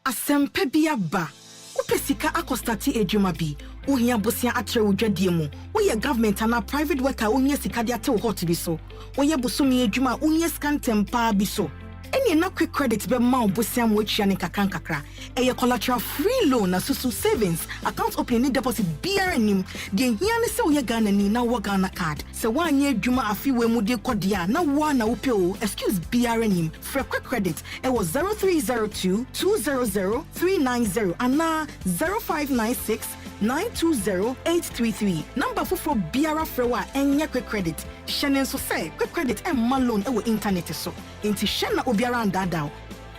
Asempe biaba. Upesika akostati adwuma bi. Uhia bosia atre udwadie mu. Uye government ana private worker unye sika de ate hot bi so. Uye busumi adwuma unye scantem pa bi so. Any na quick credit be ma obosia mo atwa ne kakra. Eye collateral free loan na susu savings account opening deposit BRNim. De hia ne se uye Ghana ni na wo Ghana card. Se wanye adwuma afiwe mu de kodia na wa na upe o excuse BRNim. For quick credit it was 0302 200 390 and 0596 920-833. Number for Biara Frewa and quick credit. Shannon so say quick credit and malone ewo internet so. Inti Shanna Obiara and Dadao.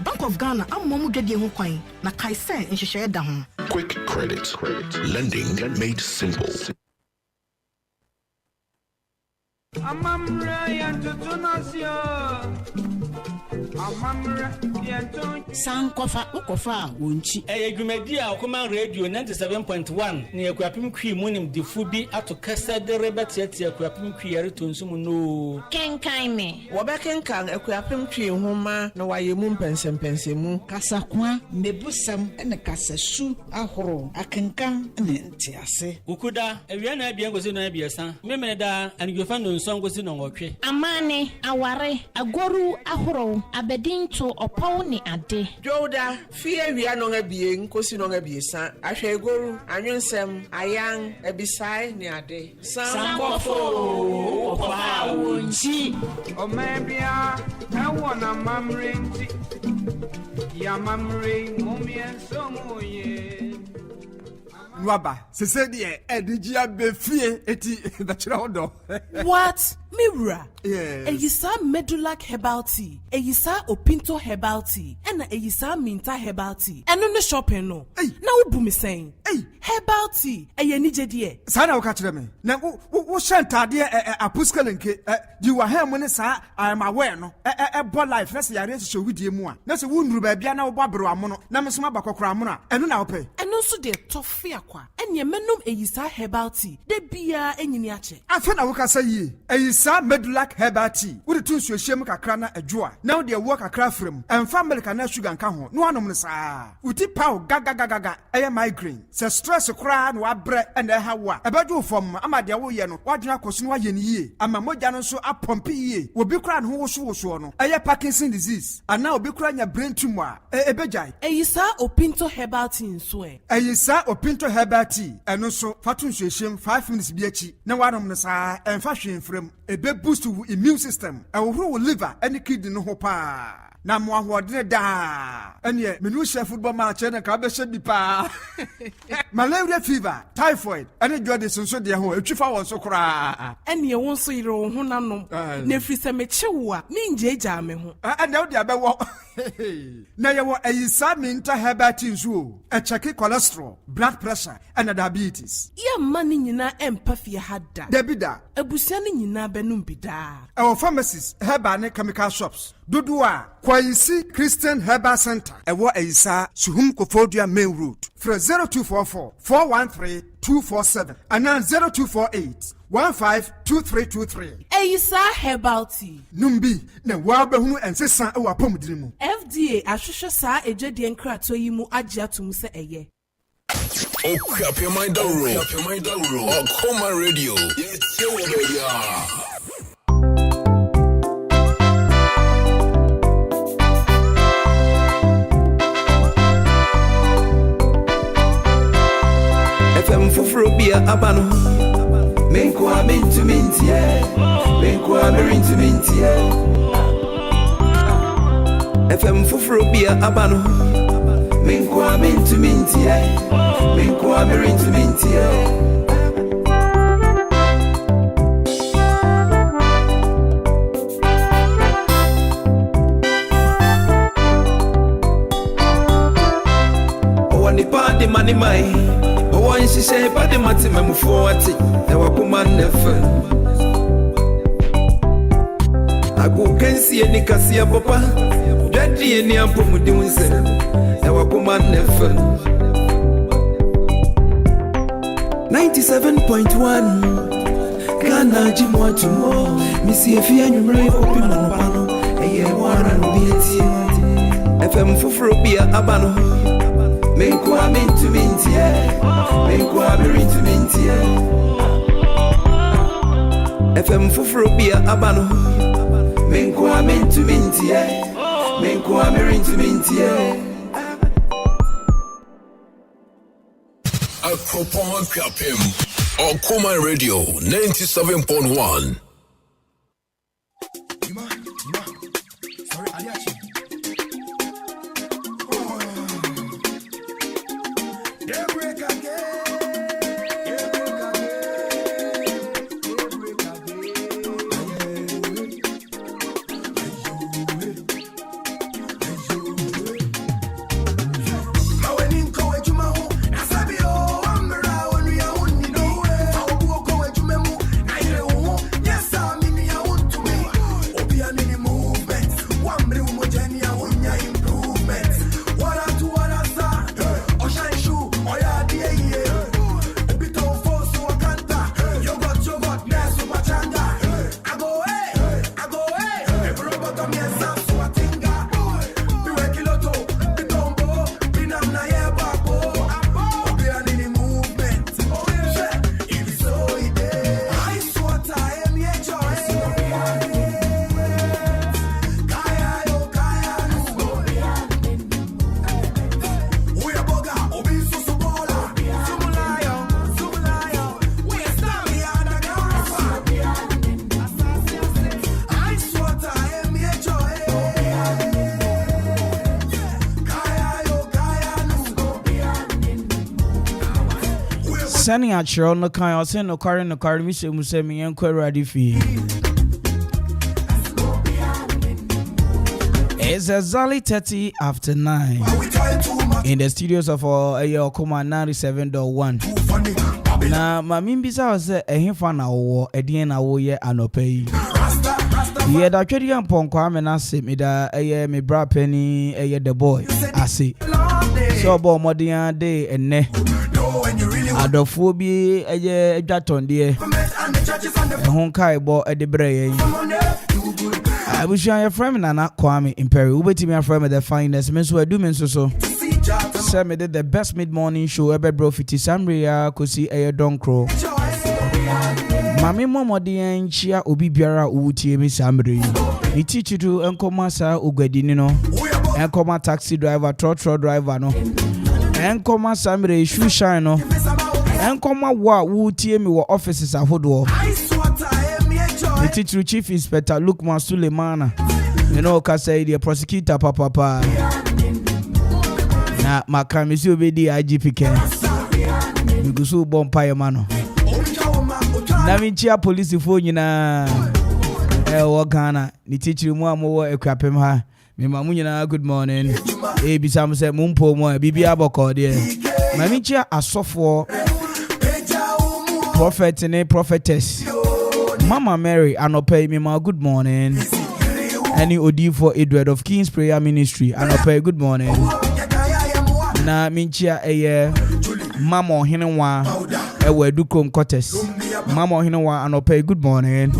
Bank of Ghana am momu dedi ho kwan na kai say in share da ho. Quick credit. Lending made simple. Sankofa ukofa wonchi edwumadi a Okoma radio 97.1 ne akuapim kwi munim difubi ato kasa de rebetiatia akuapim kwi yare tonsum no kenkan me wobekenkan akuapim kwi homa na wayemu mpensempensemu kasakwa mebusam ene kasasu ahoro akenkan ne ntiase ukuda awia na abia ngozi na abiasa memeda anigyofa no nsongozi no nwotwe amane aware agoru ahoro abedinto opaw ne ade joda fie wia no ngabie nkosi no ngabiesa ahwe egoru anwensem ayan ebisai ne ade sankofo opa wonchi omebia ewona mamrenti ya mamre momien somoye Waba, sese die edigia befie eti bachira hodo. What? Mirror. Yes. Eyisa Medulac herbal tea. Eyisa Opinto herbal tea. Ena eyisa Minta herbal tea. Eno ne shopping no. Hey. Na ubu mi saying. Hey. Herbal tea. Eye ni jedie. Sana wakachire me. Na wo shantade apuskelenke di wa ha mu ne sa I am aware no. Bo life na se yare hye widie mu a. Na se wo nuru ba bia na wo babro amono. Na mesoma bakokora amono. Eno na wo pe. Eno so de tofe akwa. Enye menum eyisa herbal tea. De bia enyini ache. Afa na wo kasa yi. Eyisa Medulac herbal tea. Wo de tunsu ehiem kakra na adwoa. Na wo de wo kakra frem. Emfa milk na sugar nka ho. No anom ne sa. Uti paw gaga. Eye migraine. Se stress kra na wa bre na ha wa. Ebadwo fom ama de wo ye no. Wadwena koso no wa ye ne yie. Ama mogya no so apompe yie. Obi kra no ho wo no. Eye Parkinson disease. Ana obi kra nya brain tumor. Ebejai. Eyisa Opinto herbal tea nso e. Eyisa Opinto herbal tea. Eno so fatunsu ehiem 5 minutes bi achi. Na wanom ne sa emfa hwe mfrem. Ebe boost wo immune system. Ewo wo liver any kidney no ho pa. Na mo ahodene da. Ene menu chef football match na ka be hye bi pa. Malaria fever, typhoid, ene jode sonso de ho etwifa won so kra. Ene won so yire wo ho nanom. Na frisa mechewo a me njeja me ho. Ene wo de abewo. Na ye wo eyisa Minta herbal tea nso. E check cholesterol, blood pressure and diabetes. Ya mani nyina empa fie hada. Debida. Abusia ni nyina benum bida. Our pharmacies, herbal and chemical shops. Dodua, Kwaisi Christian Herbal Center. Ewo eyisa Suhum Kofodia Main Road. From 0244 413 247 and 0248 152323. Eyisa herbal tea. Numbi na wabehunu ensesa ewa pomdirimu. FDA ahwehwe saa ejadie nkrato yi mu agye atum se eye. Up your mind down. Okoma radio. It's your radio. FM Fufrobia Abano. Menkwa mintu mintie. Menkwa mirintu mintie. FM Fufrobia Abano. Menkwa mintu mintie. Menkwa mirintu mintie. Owani pa de mani mai. Owan shishe pa de mati memu forwati. Ewa kuma nefe. Agu kensi eni kasi ya popa. Daddy eni ampo mudi unse. Ewa kuma nefe. 97.1 Ghana Jimwa tomorrow. Missy if you and you open my pano. A year one and be a team. FM Fufrobia Abano. Make Kwame to Mintia. Make Kwame to Mintia. FM Fufrobia Abano. Make Kwame to Mintia. Make Kwame to Mintia. Akropoma Kapim. A.K.A Radio 97.1. Sending out your no kind of send no car me say Musemi and ready fee. It's exactly 30 after 9 in the studios of A.K.A 97.1. Now, my mimbisa was a him na wo edin na wo ye anope. Ye da twedi ampon Kwame na se me da me bra penny the boy ase. So bo modern day enne. Adofo bi adwaton de hon kai bo de breye abushia your friend na Kwame Mpere ubetimi aframe the finest men so adu men so say me did the best mid morning show ever bro 50 samria kosi donkro mami momodien chia obi biara utie me samre ni teach you enkoma sa ogwadini no enkoma taxi driver trotro driver no enkoma samre shoe shine no enkoma wa wutie me wo offices ahodo the teacher chief inspector Lukman Sulemana you know ka say the prosecutor papa na makamisi obedi IGP ken migusu bompa mano na minchia police fo nyina wo Ghana ni teacher mu amowo ekwapem ha me mamu nyina good morning bisam say mumpo mo bibia boko de na minchia asofo prophet and prophetess Mama Mary anope me ma good morning. Any odi for Edward of King's Prayer Ministry anope good morning. Na minchia Mama Ohenwa ewe dukom Cortes. Mama Ohenwa anope good morning.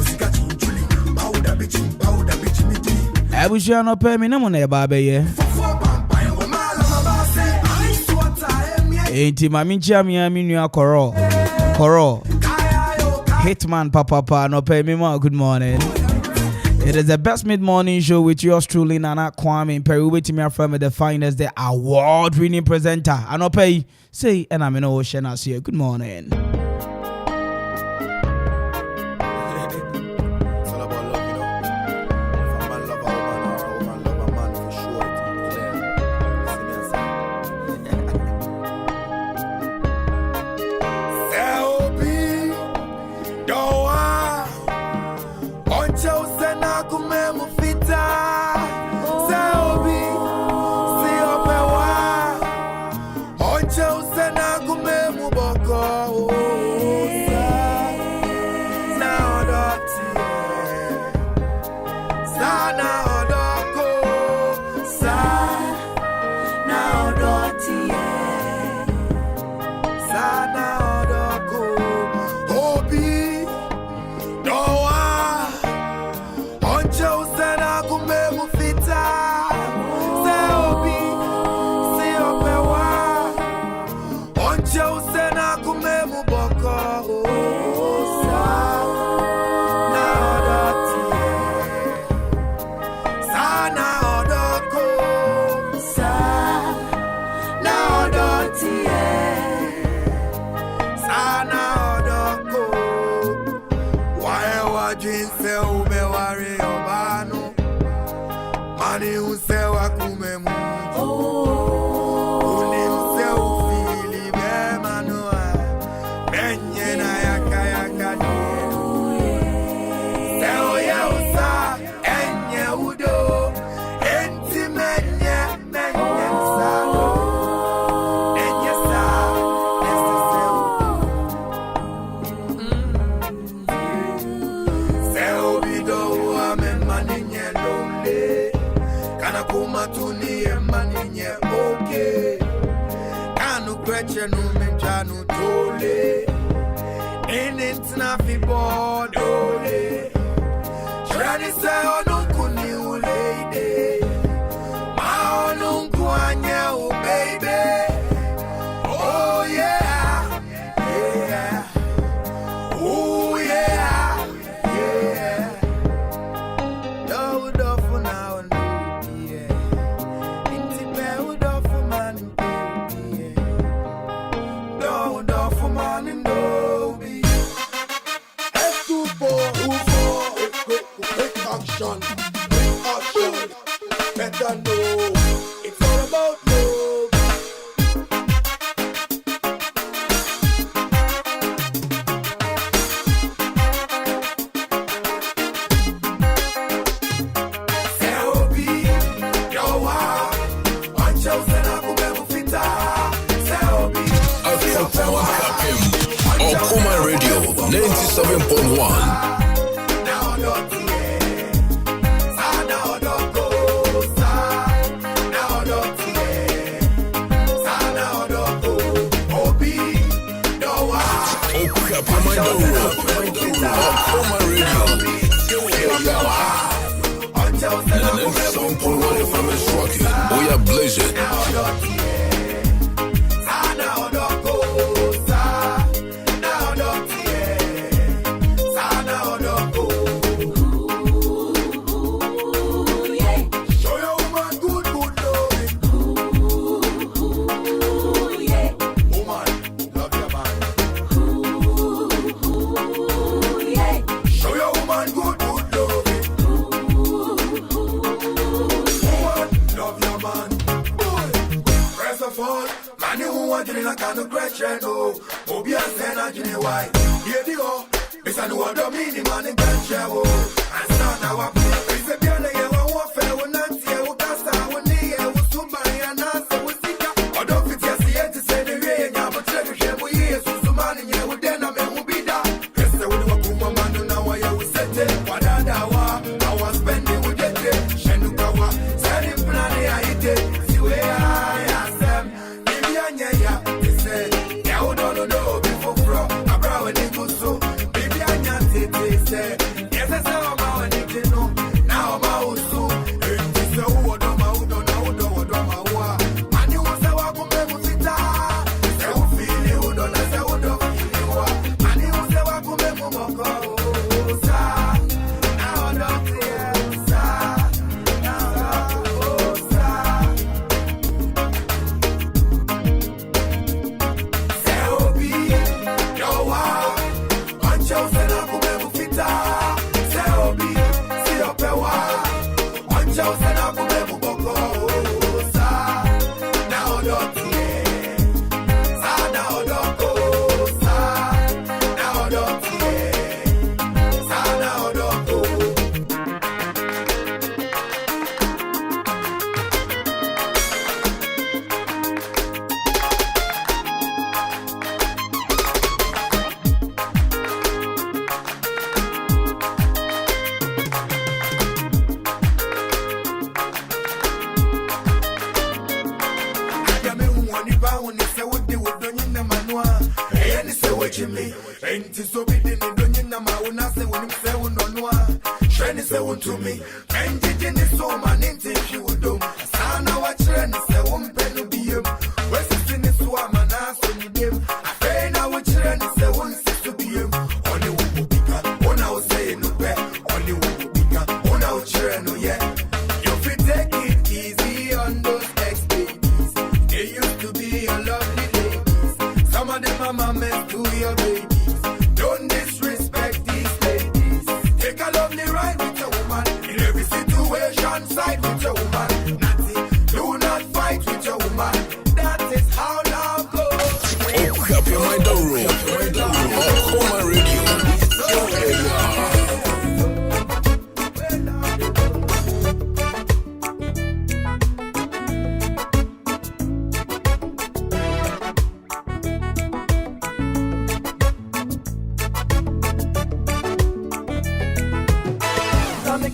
Abushi anope me namo na ba ye. Enti ma minchia mi nua koro. Hitman Papa no pay me more good morning. It is the best mid-morning show with yours truly Nana Kwame Mpere waiting me from the finest the award-winning presenter. I no pay say and I'm in ocean as here. Good morning. kuma tuni emaninye okay. Kanu kweche no menjanu tole. In it na fi board ole. Shani say onu kuni ulede. Ma onu kuanya o baby. Oh yeah, yeah. Oh yeah, yeah. Do for now and yeah. Inti be for man yeah. Do for man and do be. Quick action, better know. It's all about love. Okuma Radio 97.1. We are blazing.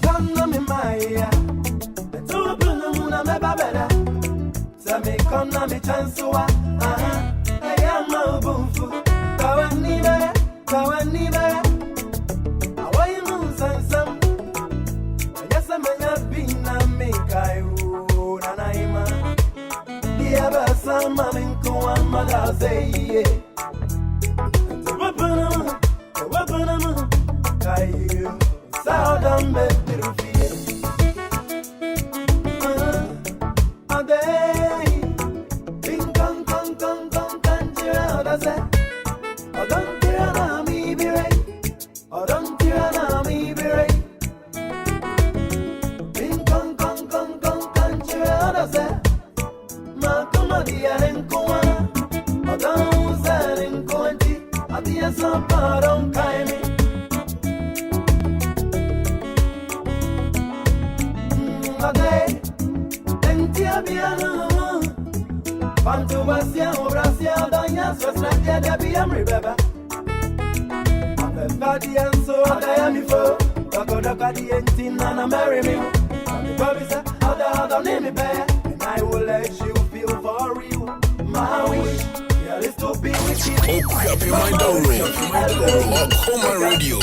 Come, me my, Chansua, I am a boomfu. Kawaniba, Kawaniba. Away moons and some. Yes, I may have been a Mikai, Nanaima. The other son, Maminko, and Mother say, the weapon, Kai, Southern Metro. I will let you feel for real. My wish, yeah, is to be with you. Happy Mind A.K.A Radio.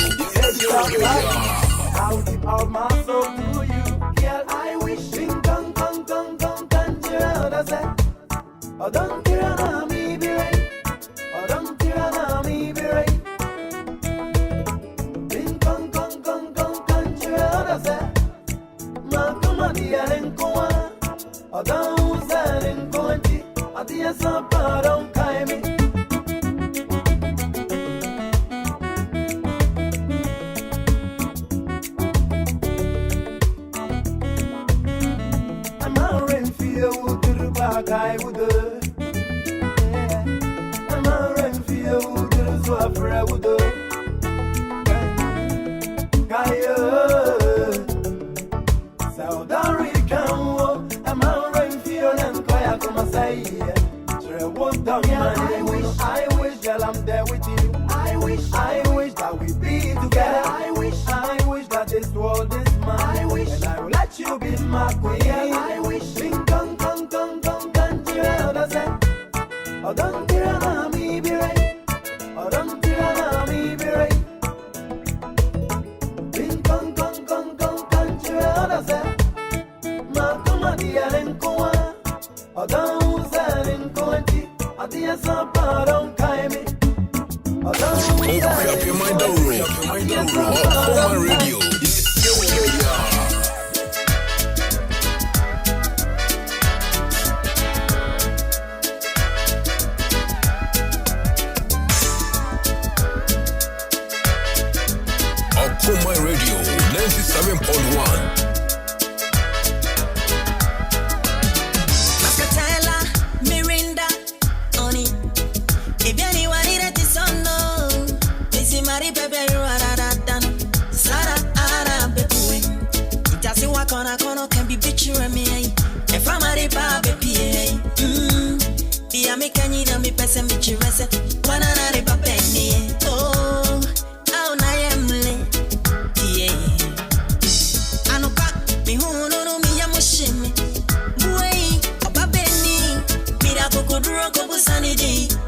I'll give out my soul to you. Yeah, I wish. Ding dong dong dong dong dong. Oh, don't tell na me be right. Oh, don't tell na me be right. Ding dong dong dong dong dong. Ma come dia en koa. Oh, don't say en koanti. Adia sa paron kai me. I would do. I'm a renfio, there's a friend would do. Kaya, South African, I'm a renfio and Kaya come say, I wish that I'm there with you. I wish that we be together. I wish that this world is mine. I wish, and I will let you be my queen. I wish, come. Oh, don't tell na me be right. Oh, don't tell na me be right. Bing kong country other say. Ma come dia en koa. Oh, don't say en koanti. Adia sa paron kai me. Oh, don't Happy Mind A.K.A Radio. Adwuma Radio 97.1. Mascatella, Mirinda, Oni. Ibiani wanire tisono. Missy Mari Pepe Raradan. Sara Ara Bepuin. Itasi wakona kono can be bitchy me. If I'm a ripa bepi. Ia me canyi na mi pese michi rese. Wanana ripa penny. Oh, au na yemle.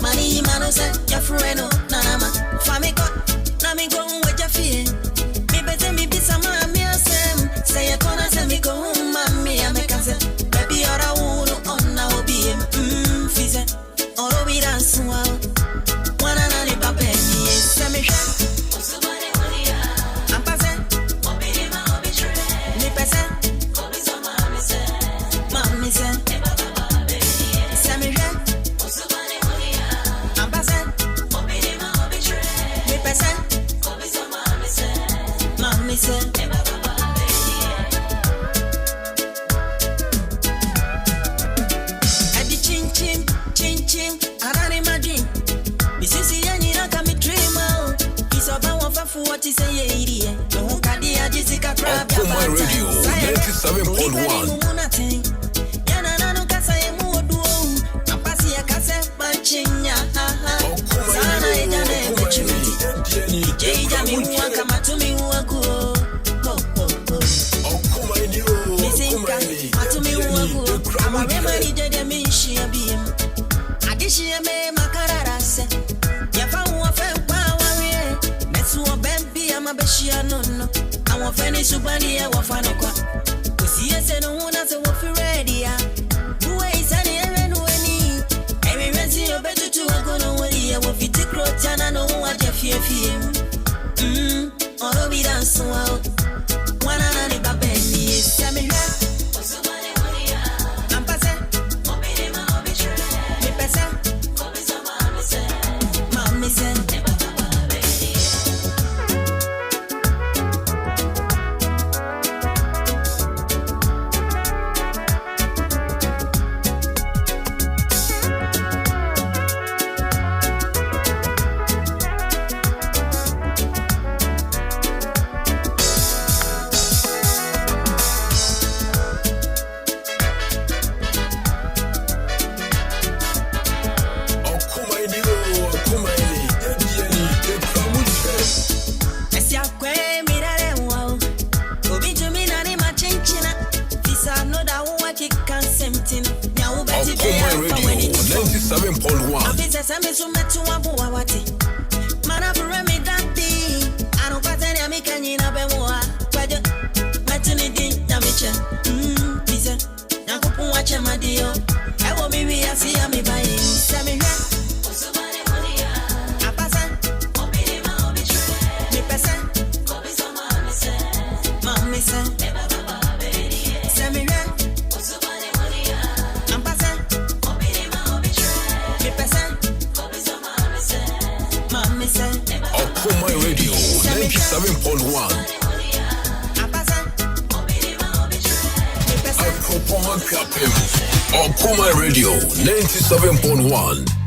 Mani mano se ya freno nanama famiko na mi go with ya fie mi bete mi bisa ma mi asem say ya kona se mi go mami ameka se baby ora uno onna obi fise oro bi danswa wana na ni pape ni se mi sha osubare horia ampase obi ma obi tre ni pese obi so mami se e baba baby se mi sha Adi chin chin, arani madin. Misisi yani naka mi dreamer. Isoba wafafu wati se ye irie. Mukadi ajizika crab ya Adwuma Radio 97.1. Yana nanu kasa ye muodu. Napasi ya kase manchinya. Sana ejane mechuti. Jeija mi huwa kama tumi huwa kuo. Mizinga, matumi uwagu. Ama rema ni dede mishi ya biem. ya wafano kwa usiye se no una se wo fi ready ya buwe isani ere no ani emi resi obetu tu agono wori ya wo fi tikro tana no wa je fie oro bi dance wa wana na ni babeni se me hwa osomane wori ya ampase obere ma obetre me pese obisama me se Okuma Radio 97.1. Adwuma Radio 97.1.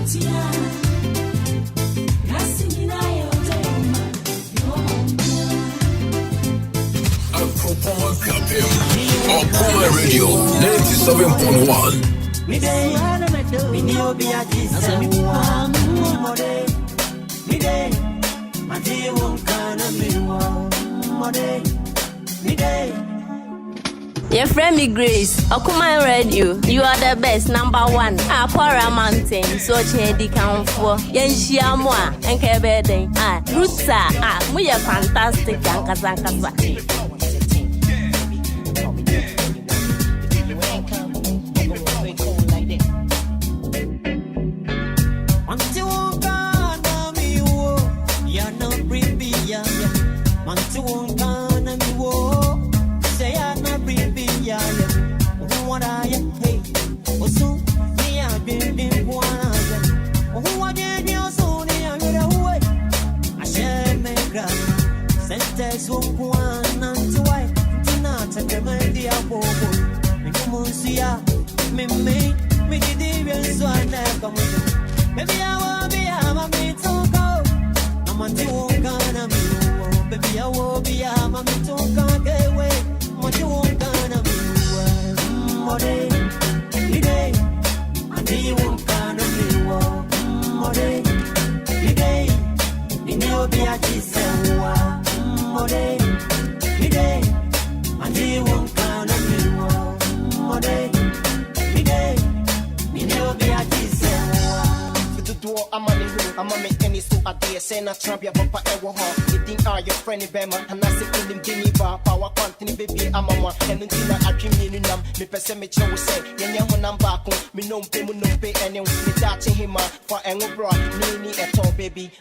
Okuma Radio 97.1. Your friend me Grace, Okuma Radio, you are the best, number one. Apara Mountain, so chedi count for Yenshia Moa, and Kebede. Ruta, we are fantastic, Yankasa.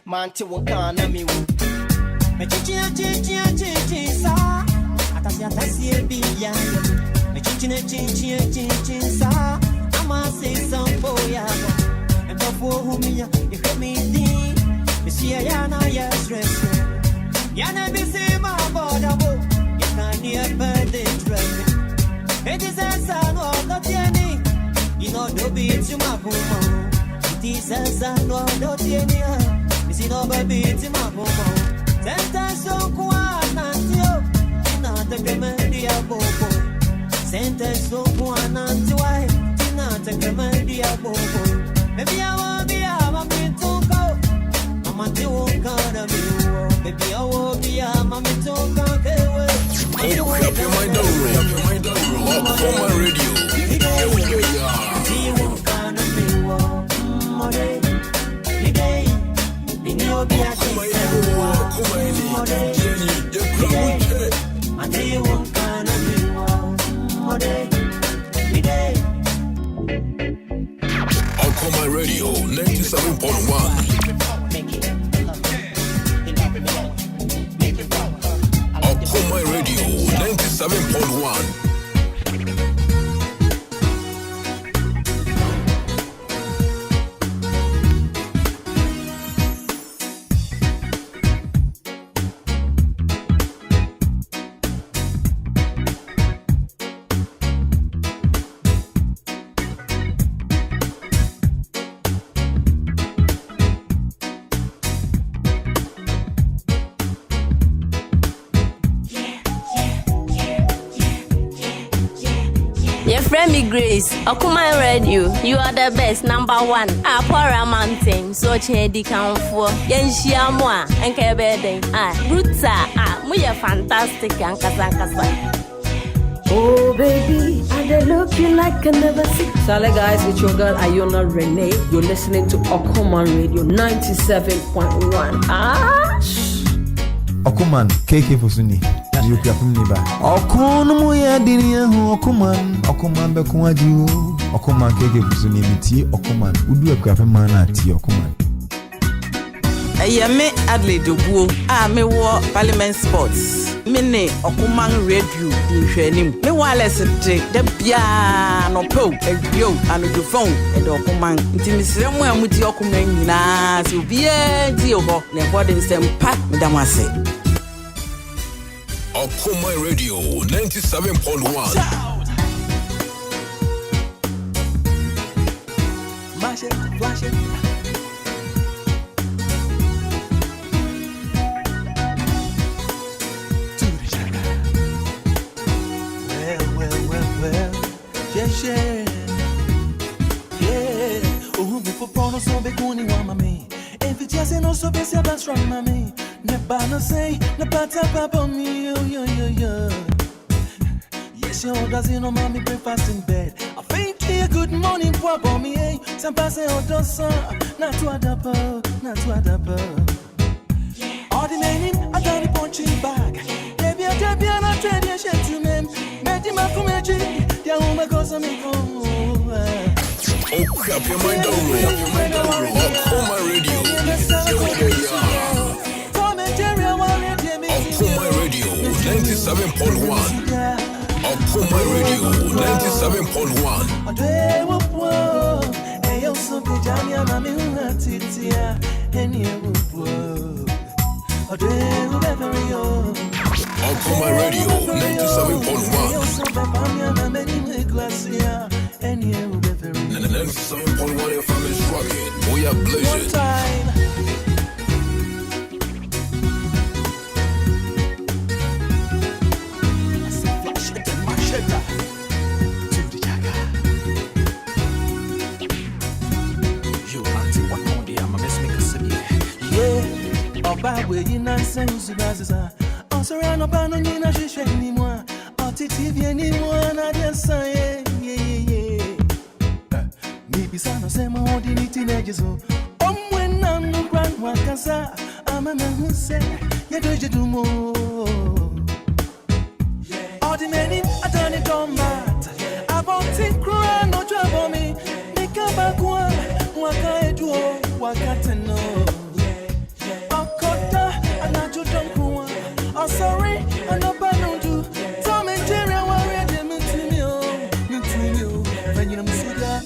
Manti wakana mi wu mechichi sa atasi biya mechichi sa ama say sampo ya and before whom ya you hear me think me see ya na ya stress ya na be say my border bo you can near birthday dress it is a son of the tieni you know do be to my home it is a son of the tieni si no baby ti ma bobo senta so kwa nantio na te kemedia bobo senta so kwa nantio ai na te kemedia bobo baby I want be ama mituko mama ti wonka na mi baby I want be ama mituko kewe Happy my dog Okuma Radio. Ti wonka na mi more Okuma Radio 97.1. Okuma Radio 97.1. Grace, Okuma Radio, you are the best, number one. Apara Mountain, so chedi count for Yenshia Moa, and Kebede. Ruta, we are fantastic, Yankasa. Oh baby, I look you like I never see. Sale guys, it's your girl Ayona Renee. You're listening to Okuma Radio 97.1. Okuman, A.K.A Fusuni. You can from Niba. Okuman, ya dinia hu Okuman be kuaju. Okuman A.K.A Fusuni miti Okuman. Udu e kwa mana ti Okuman. Me Adelaide Obuo. Me wo Parliament Sports. Me ne Okuman Radio nhwenim. Me wireless te da bia no po ebio anu do phone e do Okuman. Nti misire mu amuti Okuman nyina se obia di ho na body nsem me da mwase. Okuma Radio 97.1. Flash it. be going one mame. If it's just no so busy about strong mame. Never no say, no pata papa me, yo. Yes, your doesn't know mommy breakfast in bed. I think a good morning for me, eh? Some pass it on not to adapt, not to adapt. Ordinary, I got a punching bag. Baby, I'm not trading shit to me. Made him up for me, the woman goes on me home. Clap your mind down, Okoma Radio. Okoma Radio 97.1. Okoma Radio 97.1. Okoma Radio 97.1. 97.1 FM is rocking. We are blazing. Bawe ina sensu bazaza Ansara no pano nina shishe ni mwa Otiti vieni mwa na diasa Maybe sana sema odi ni teenagers Omwe na nukran wakasa Ama na huse ya doje dumo Ordinary atani tomat Abonti kura no trouble me Nikaba kwa waka eduo wakateno Oh, sorry, I'm not bad on you. Tom and Jerry, I want to meet you. When you're Messiah,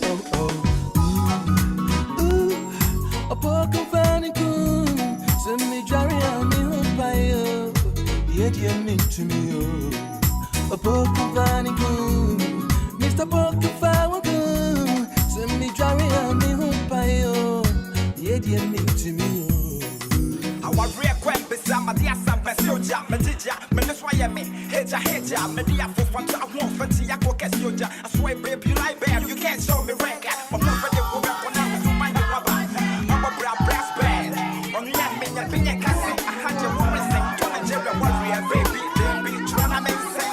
a poke of Fanny Coon. Send me Jerry, I'm in fire. Yet you meet to me. A poke of Fanny Coon. Mr. Poke of Fanny Coon. Send me Jerry, I'm in fire. Yet you meet to me. I want real questions. I'm a dear son, Soja, Medija, Meneswaya, Hedja, Media for Fanta, I won't fancy I go get Soja. I swear, baby, you like bear, you can't show me record. I'm not ready for that when I was on my rubber. I'm a brass band. On the end, I had your woman sing, Tom and Jerry, warrior, baby, baby, trying to make sense.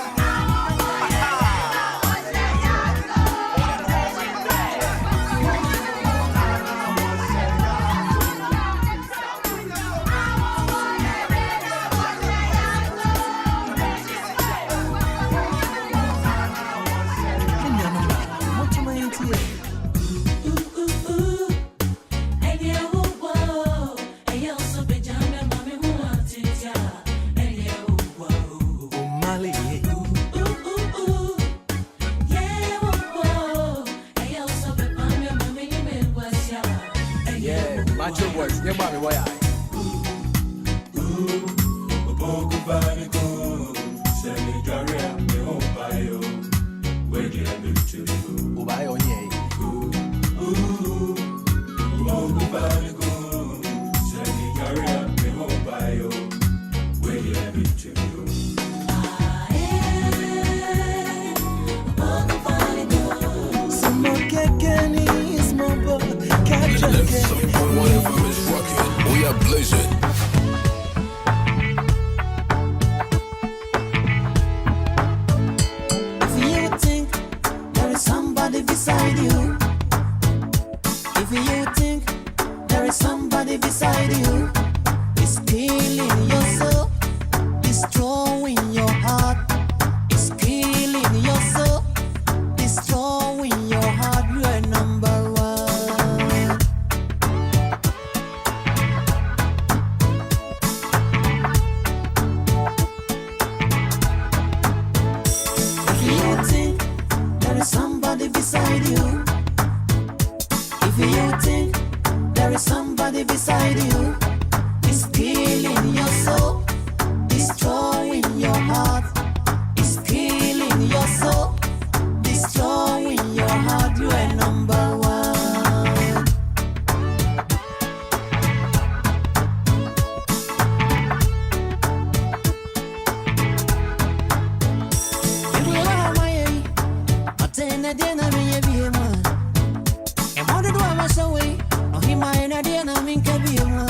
He might brain idea na min ka bi mo.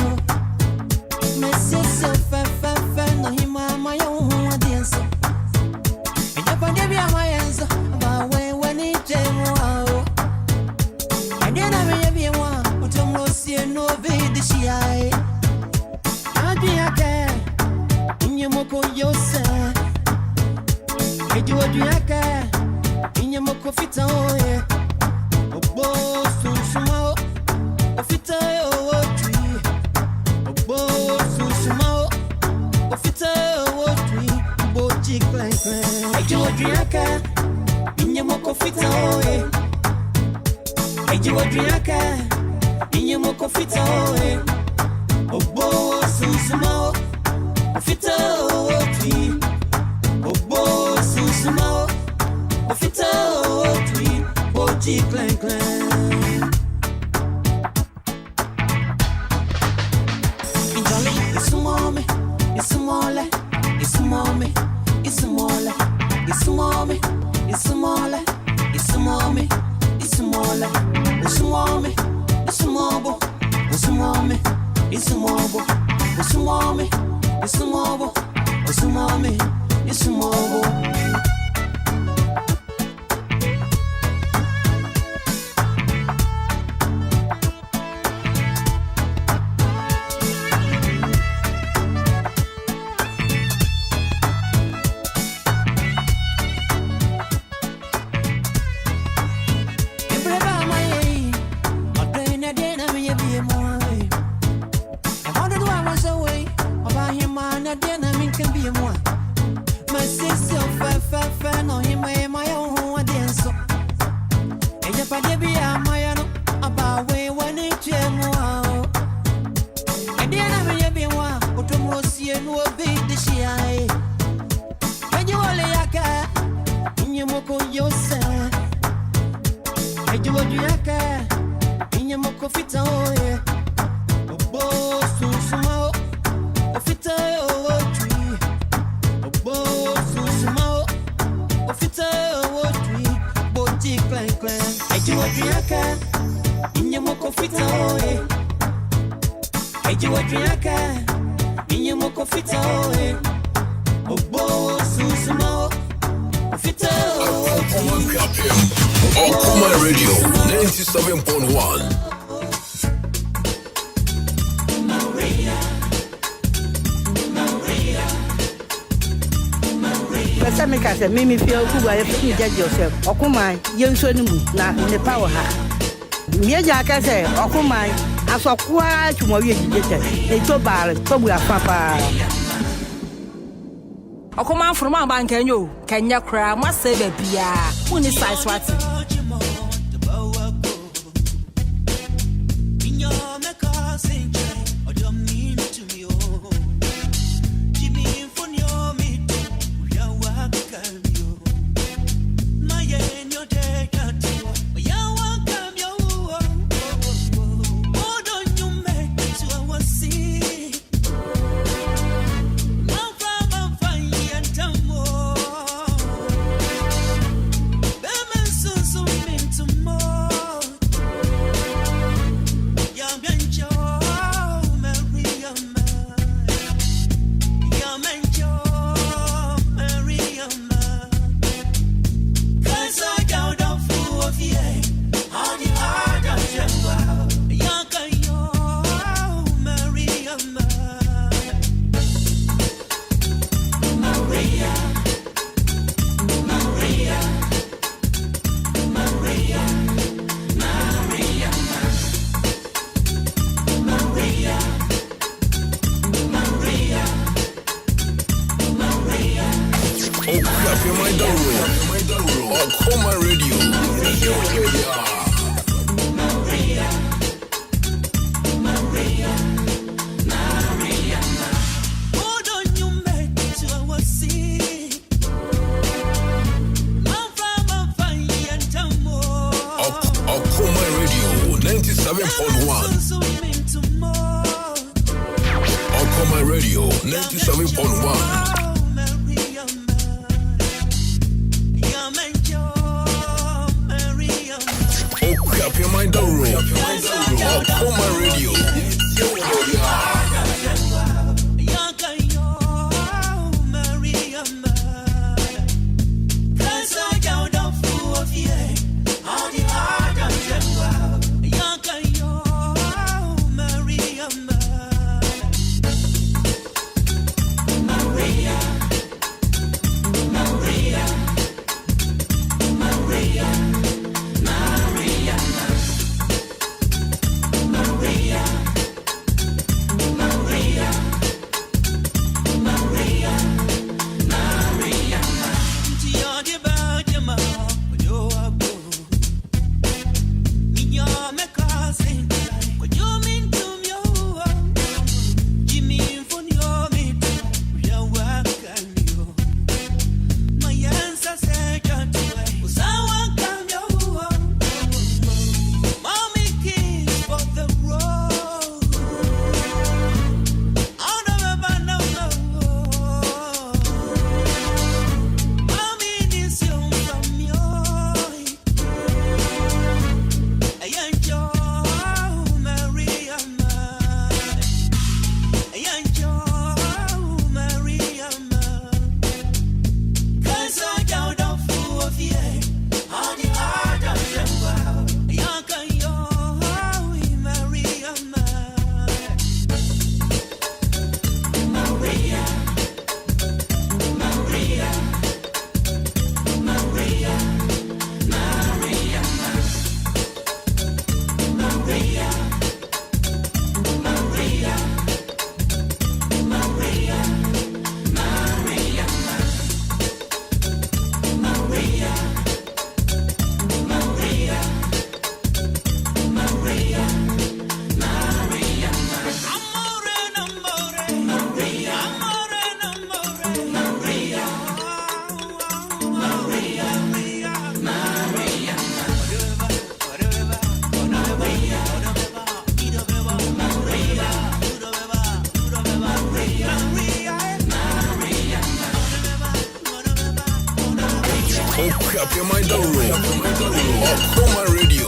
Me se so fa no hima my own audience. And you find be my answer about when it jemo. And then I be one, but I'm no see no video she ai. Adiaka, inyamoko yose. Eju adiaka, inyamoko fita oye. Obo susuma, ofita o tree. Obo susuma, ofita o tree. Bo jig clank clank. Eju adiaka, inyamoko fita oye. Eju adiaka, inyamoko fita oye. Obo susuma, ofita o tree. Obo susuma, ofita o tree. Bo jig clank clank. Injali, isumome, isumole, isumome, isumole, isumome, isumole, isumome, isumole, isumome, isumobo, isumome, isumobo, isumome, isumobo, isumome, isumobo. Adwuma Radio 97.1. Make us a mimi feel who I have judge yourself. Okuma, young son, na the power. Meja can say, Okuma, I saw quite to my they told bar, so we are papa. Okuma from my bank and you, can you cry? Must say, baby, when is size what? Adwuma Radio. Adwuma Radio 97.1. Adwuma Radio 97.1. Your mind don't roll. Adwuma Radio Clap your mind down. Okoma Radio.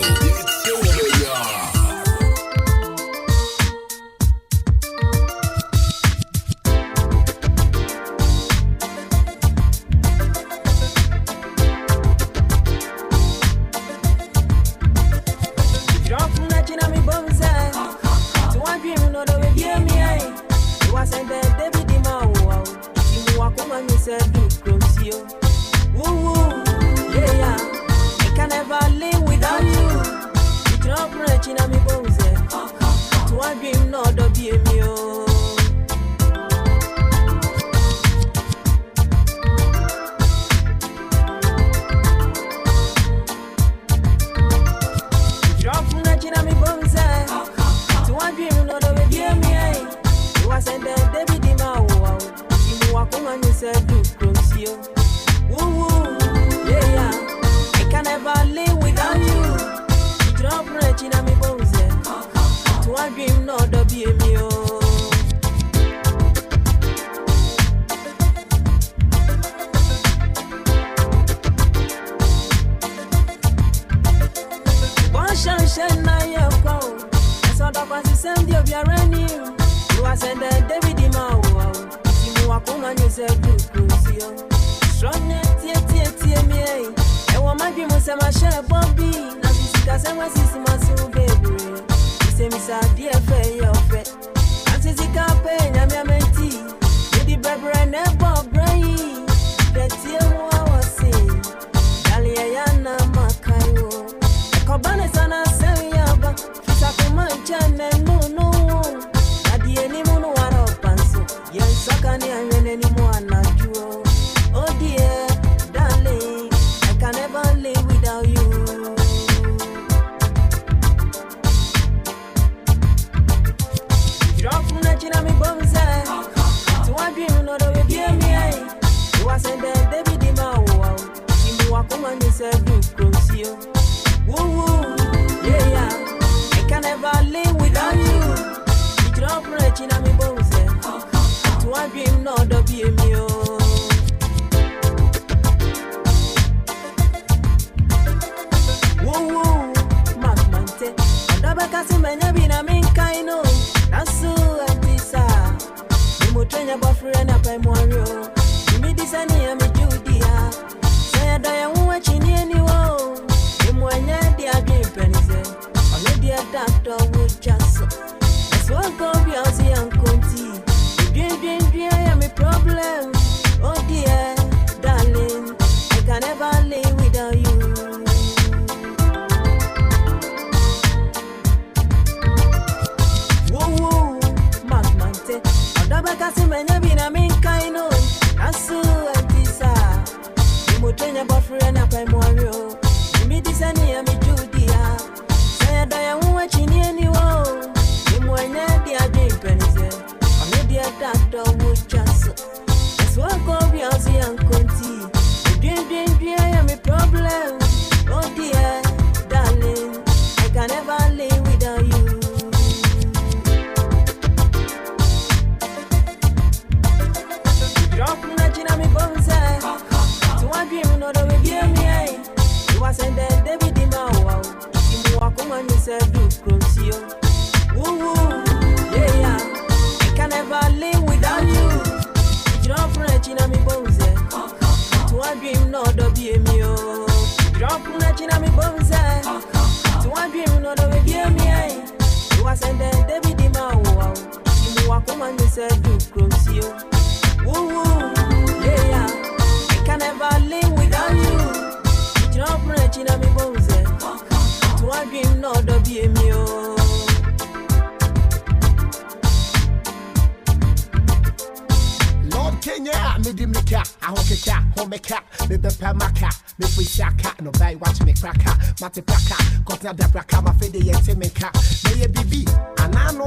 Mate braka, kotna da braka, ma fede yete menka. Meye bibi, anano,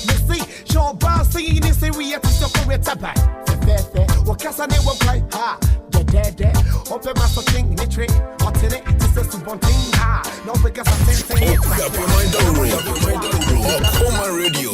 me see, show bar singing this area to so correct by. Fefe, wakasa ne wakai, ha, de, open my fucking nitre, what's in it, this is one thing, ha, no because I'm saying it. Okoma Radio.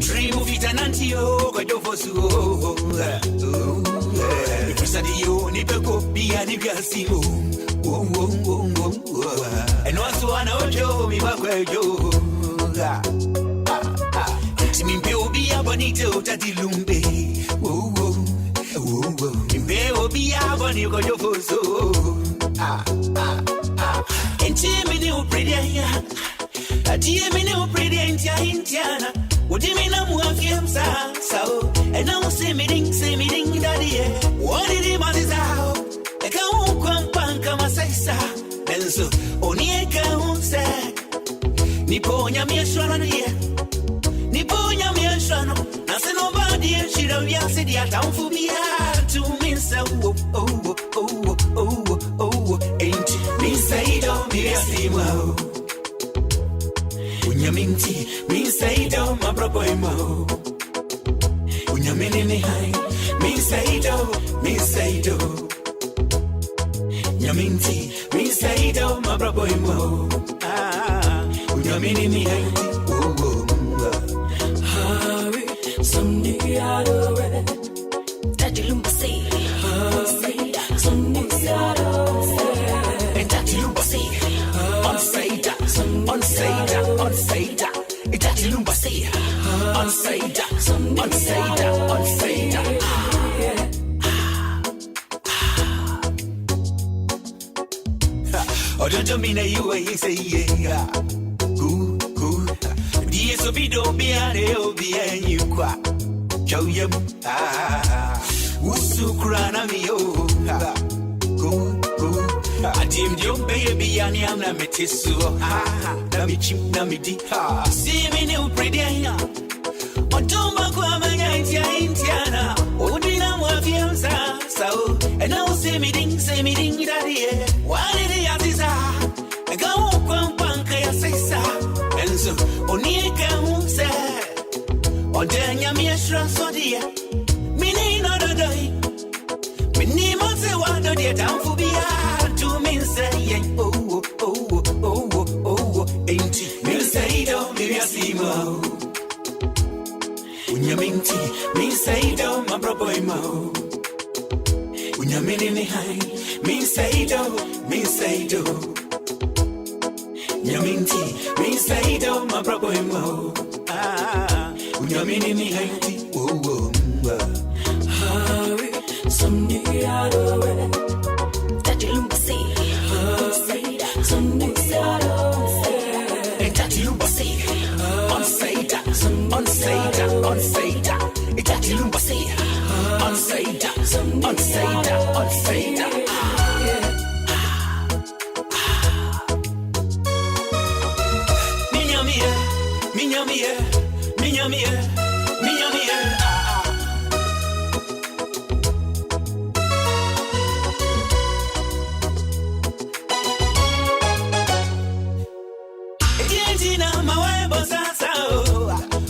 dream of it and antio, go for so. If you study you, Nico, be an Igasimo. And also, I know Joe, me, Joe. It's me, be a bonito, Tati Lumbe. Will be a bonny, go for so. And Jimmy, no pretty, a Jimmy, no pretty, Indiana. What do you mean I'm working so? And now say me ding, daddy. What did he want is out? I can't come as I say, and so only I can't say. Niponya me a shwana here. Niponya me a shwana. I say nobody, she don't be a city at town for me to me so. Ain't me say don't be a steamer. Unyaminti, me say do, my brother mo. Unyamini high, me say do. Nyaminti, me say do, my brother mo. Unyamini high, hurry, someday I'll do it. That you lump say, someday I'll do it. And that you lump say, on say that. On say that, it's that you say. On say that. Oh, don't you mean that you say yeah? Good. Dear, so be don't be a you qua. Show you Usukrana me good. I deemed your baby and I'm not metis. Namidi. See me new pretty. On Tomba Indiana. Oh, Dina Wafiamsa. So, and now say me ding, daddy. Why did he have this? I go Panka, say, and so, only can say, or then Yamia so dear. Meaning another day. Me must say, what do you down for be? To me say, oh, ain't me say, don't be a steamer. Unyaminti, me say, don't my brother mo. Unyamini high, me say, do. Nyaminti, me say, don't my brother mo. Unyamini high, hurry, someday I'll do it. That you say, someday I'll do it. And that you say, on say that. It's that you say, on say that. Minyamie.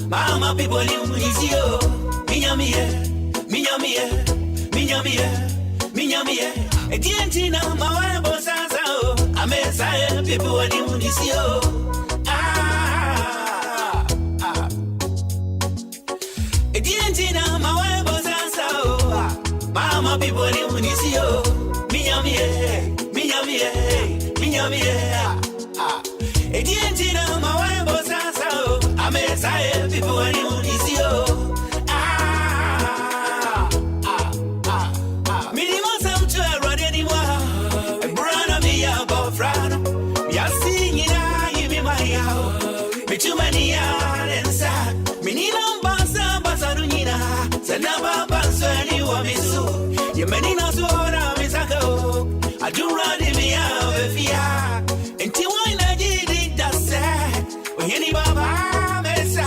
Mama people in Easio, Minyamie. Edientina, my boss, I may say people in Easio. Edientina, my boss, Mama people in Easio, Minyamie. Edientina, my boss, I may say people in Easio. Too many and sad. Minina Basa Dunina, Sanaba Bansani Wamisu. You many not so on Misako. I do run in me out of fear. And Tiwana did that sad. When any Baba Mesa,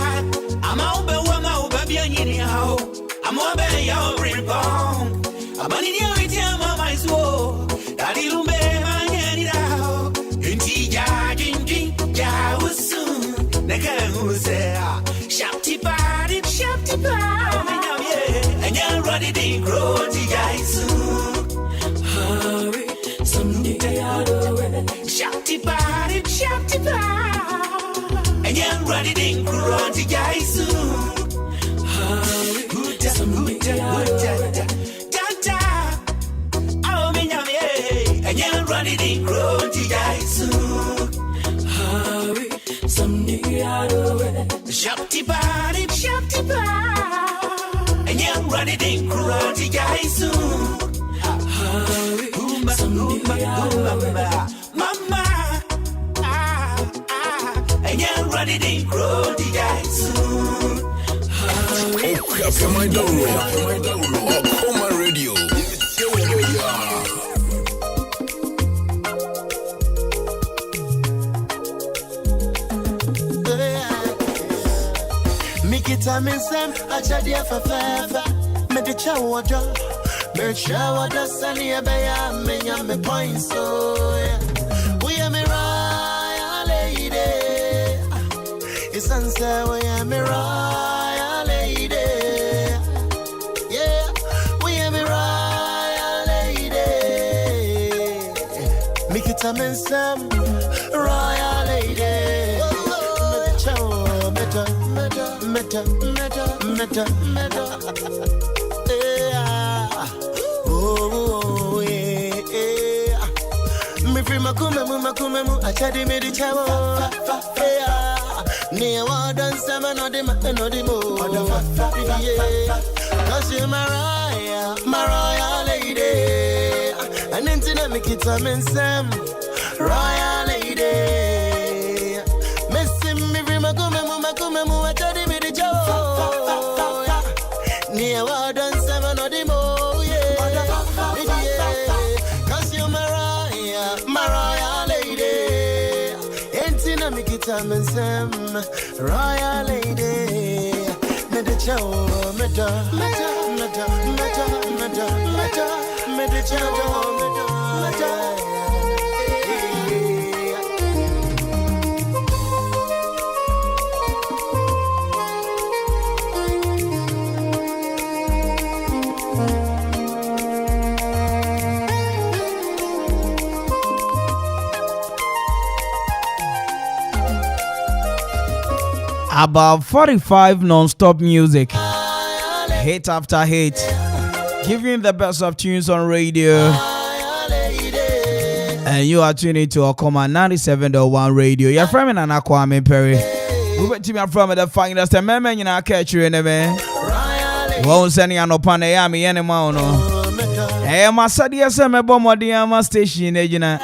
I'm out by one out baby anyhow. I'm over your ribbon. I'm on in your time of my soul. Daddy Lumbe, my hand out. And Tija, was soon. Shapty party, and you're ready to grow to Jaisu. Hurry, someday I'll do it. Shapty party, and you're ready to grow to Jaisu. running in Kurati Jaisu. Mama, and you're running in Kurati Jaisu. Open my door, Okoma Radio. Mikita minsem achadia fafafa medicha water mecha water sani abaya menya me points so we are me royal lady isanse we are me royal lady yeah we are me royal lady Mikita minsem royal lady Meta. Oh, yeah. Me free makume mu achadi me di chawo. Yeah. Near wadan sama no di mo. Yeah. Cause you're Mariah lady. And intina me kita men sam royal lady. Messi me free makume mu achadi me di chawo. Near wadan sama no di mo. Cause you're Mariah lady. Entina mikita mensem royal lady. Mede chow meta. About 45 non-stop music, hit after hit, giving the best of tunes on radio. And you are tuning to Okoma 97.1 radio. You're from Nana Kwame Mpere. We went to me from the finest and men in our catcher in the man. Won't send you no pan yami anymore. Hey, my sadia seme bomodiama station, Ejina.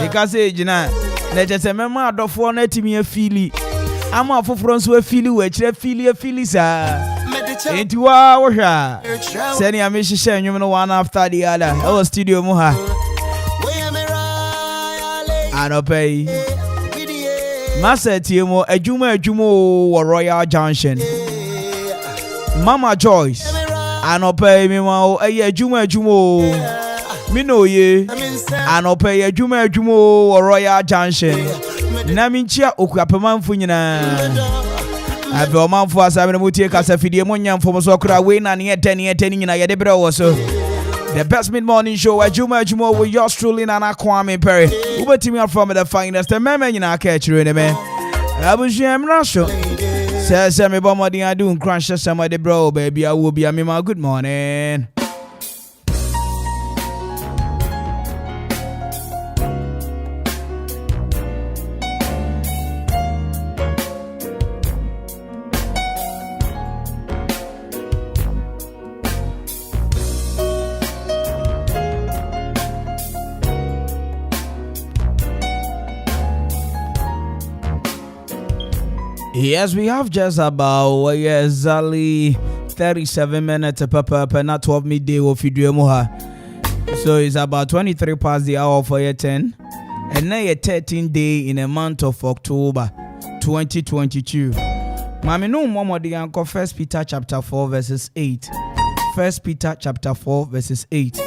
Because Ejina. Let us remember adofo na timi afili ama afoforo nso afili we kire afili sa enti wa wo hwa seni amehihye anwum no one after the other our studio mu ha anopai masetie mo adwuma wo Royal Junction Mama Joyce anopai mi ma ayi adwuma Minoye anope adwuma wo Royal Junction na minchia okuapemanfo nyina abe omanfo asabe no mutie kasa fidie monyamfo mo so kra we na ne etani nyina ye de bre wo so the best mid-morning show adwuma with yours truly Nana Kwame Mpere ubetimi from the finest meme nyina ka chire ne me abuhiem na so se me bomodin adu crash some de bro baby awo bia me ma good morning. Yes, we have just about exactly 37 minutes per not 12 midday of Idremoha. So it's about 23 past the hour for your 10. And now your 13th day in a month of October 2022. Mami no momo di anko 1 Peter chapter 4 verses 8. 1 Peter chapter 4 verses 8.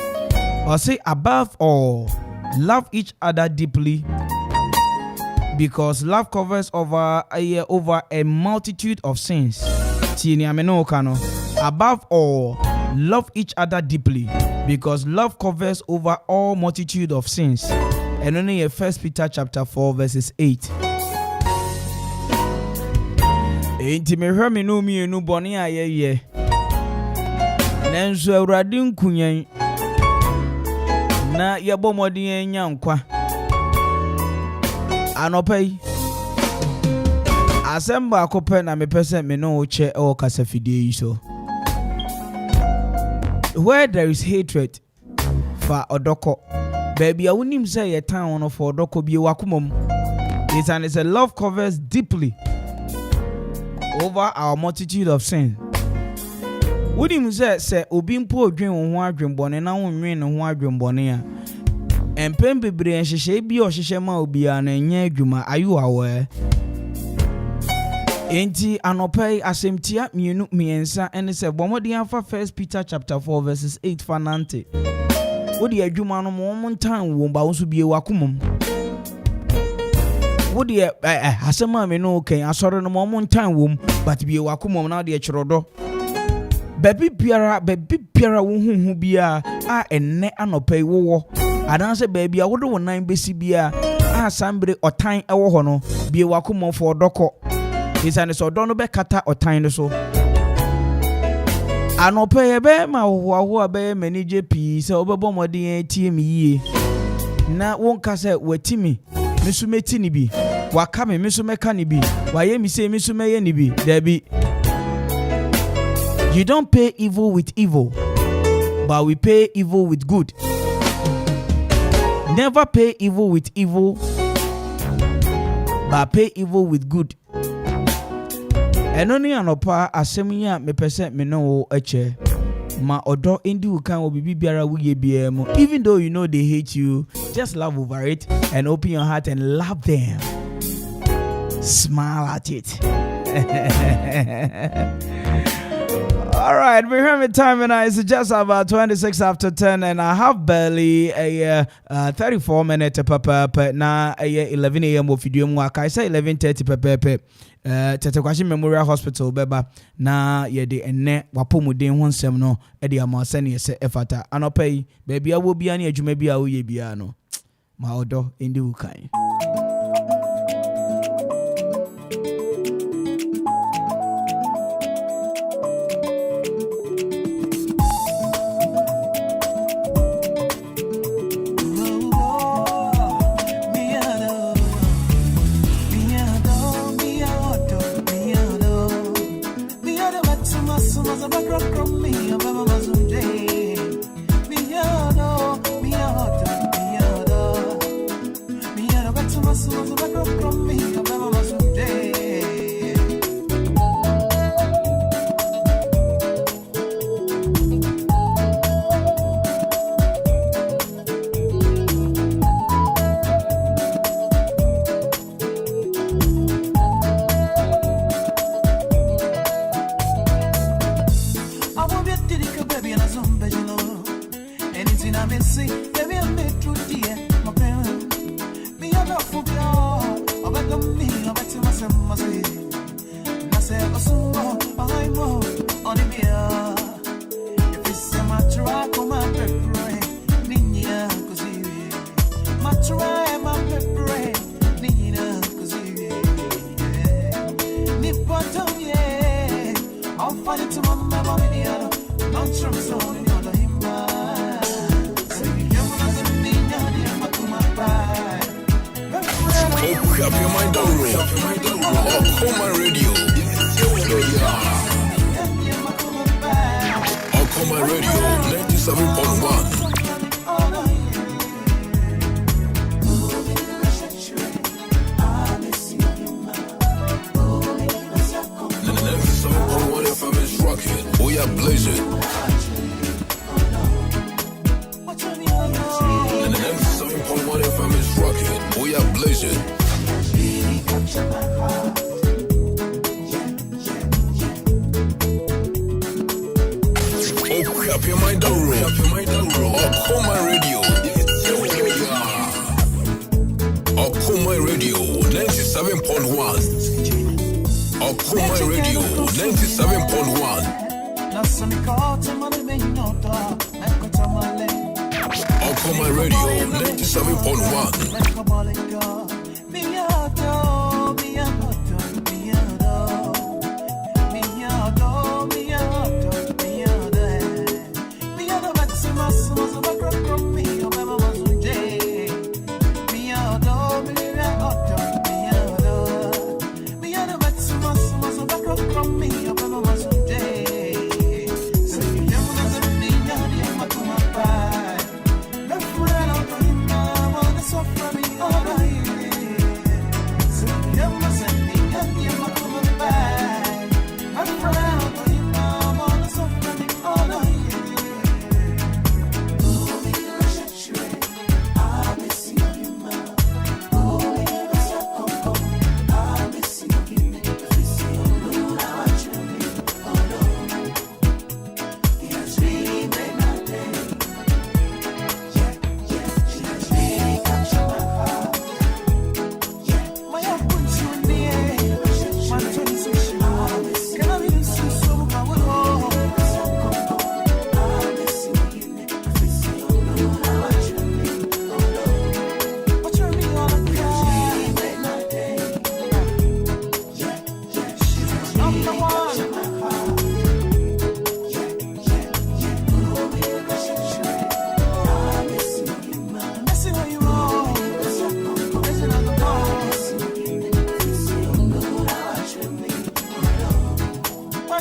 Or say above all, love each other deeply, because love covers over a multitude of sins. Above all, love each other deeply, because love covers over all multitude of sins. And only 1 Peter chapter 4 verses 8. Enti me hwe me no mienu bone ayeye. Nanso awurade nkunyan na yebo modin anya nkwa. Anopai asemba akope na me pese me no che o kasafidie yi so where there is hatred for odoko, baby, I wouldn't say a town for odoko be wakumum. It's a love covers deeply over our multitude of sin. Wouldn't say Obimpo dream on one dream bonnet now win on one dream bonnet. And Pembe Bri and Shisha be or Shishema Obian and Yaguma, are you aware? Enti anopai asemtia mienu miensa ene se bomodian fa 1 Peter chapter 4 verses 8 fanante. Wodi adwuma no mo ntan wo ba wo so bie wakomom. Wodi asema me no kan asore no mo ntan wo but bie wakomom na de chirodo. Baby biara wo huhu bia a enne anopai wo adanse baby a wodo wonan besi bia a sambre otan ewo ho no bie wakomom for doko. Isane so dono be kata otan so anope be ma wo be manage pi se obebo modin tie mi yie na wonka se watimi mesumeti ni bi waka me mesumeka ni bi waye mi se mesumeye ni bi dabi. You don't pay evil with evil, but we pay evil with good. Never pay evil with evil, but pay evil with good. Enoni anopa asemiya me pese me no eche ma odo indi ukan obibi biara wuye biemu. Even though you know they hate you, just laugh over it and open your heart and love them. Smile at it. All right, we're having time and it's just about 26 after 10 and I have barely a 34 minutes per na 11 a.m. of video mwaka. I say 11:30 per Tete Kwashi Memorial Hospital beba na yede enne wapomuden ho nsem no e de amasane ye se efata anopai baby a wo bia na adwuma bia wo ye bia no ma odo ndi ukan.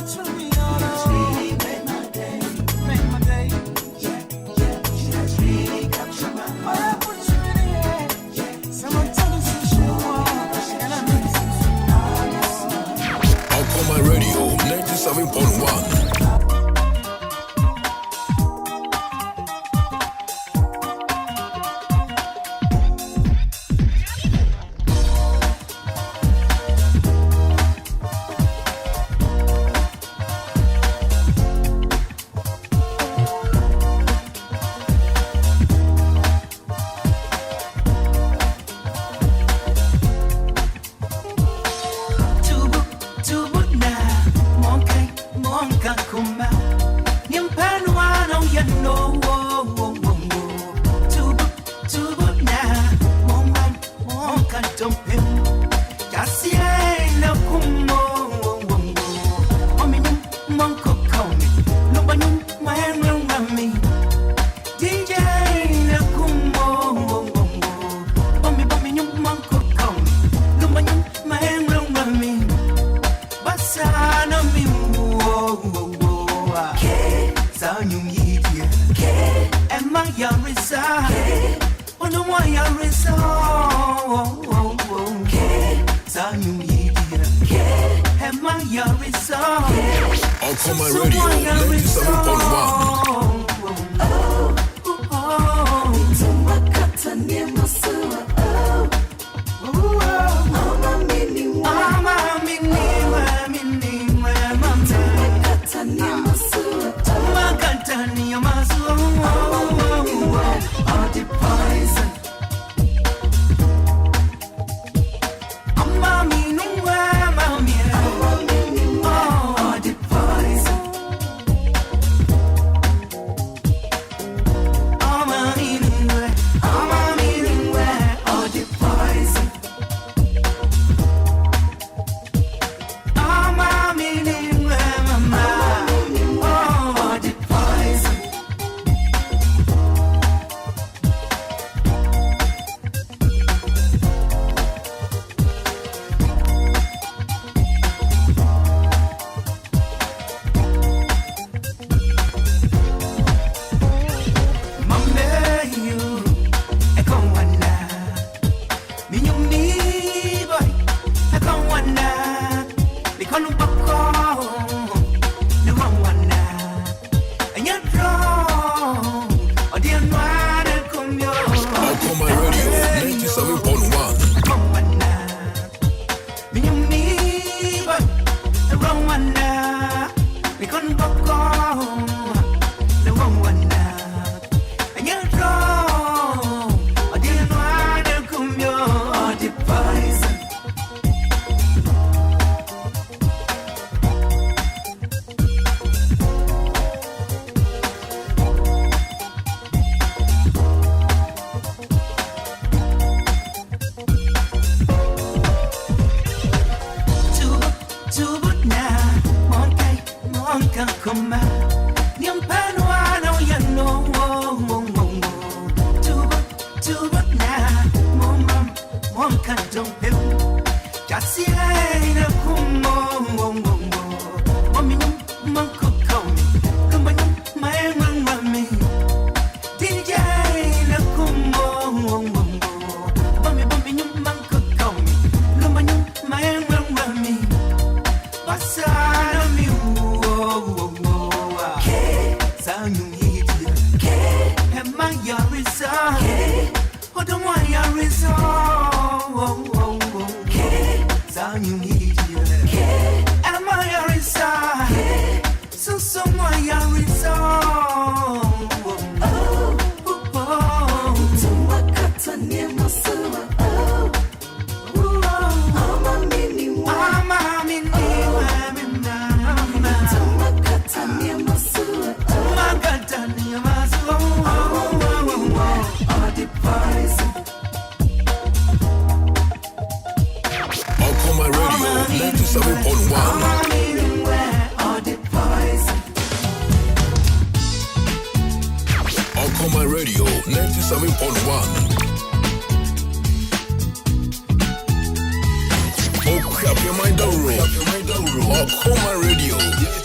much for me, oh no. Really made my day. Made my day. Yeah, yeah, she has really captured my heart. I put you in the air. Yeah, someone tell us you should walk. And I need some Akoma Radio 97.1. Akoma Radio 97.1. Akoma Radio.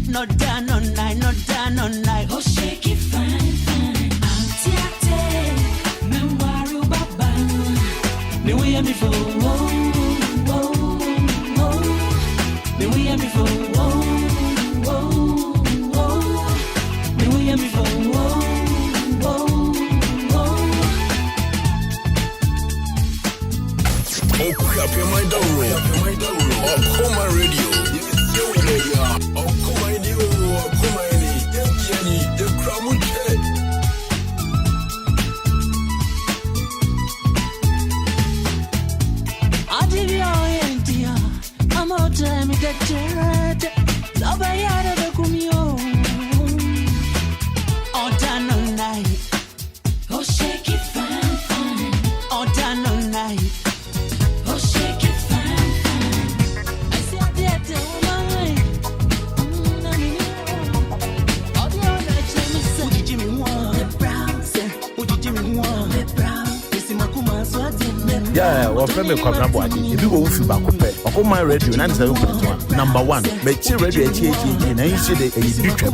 Not down on night, not down on night. Oh, shake it fine, fine. Antiate, me waru baba. Me we am before, oh, oh, oh. Me we am before, oh, oh, oh. Me we am before, oh, oh, oh. Oh, happy my down. Oh, Akoma Radio. Oh, shake it fine, fine. All done all night. Oh, shake it fine, fine. I see a dead woman. All the other Jimmy said, would you Jimmy want the brown? Say, would you Jimmy want the brown? You see my kuma sweating. Yeah, well, from a Kwame Mpere. If you go with back, Akoma Radio 97.1, number 1. But she radio at A.K.A, and you see the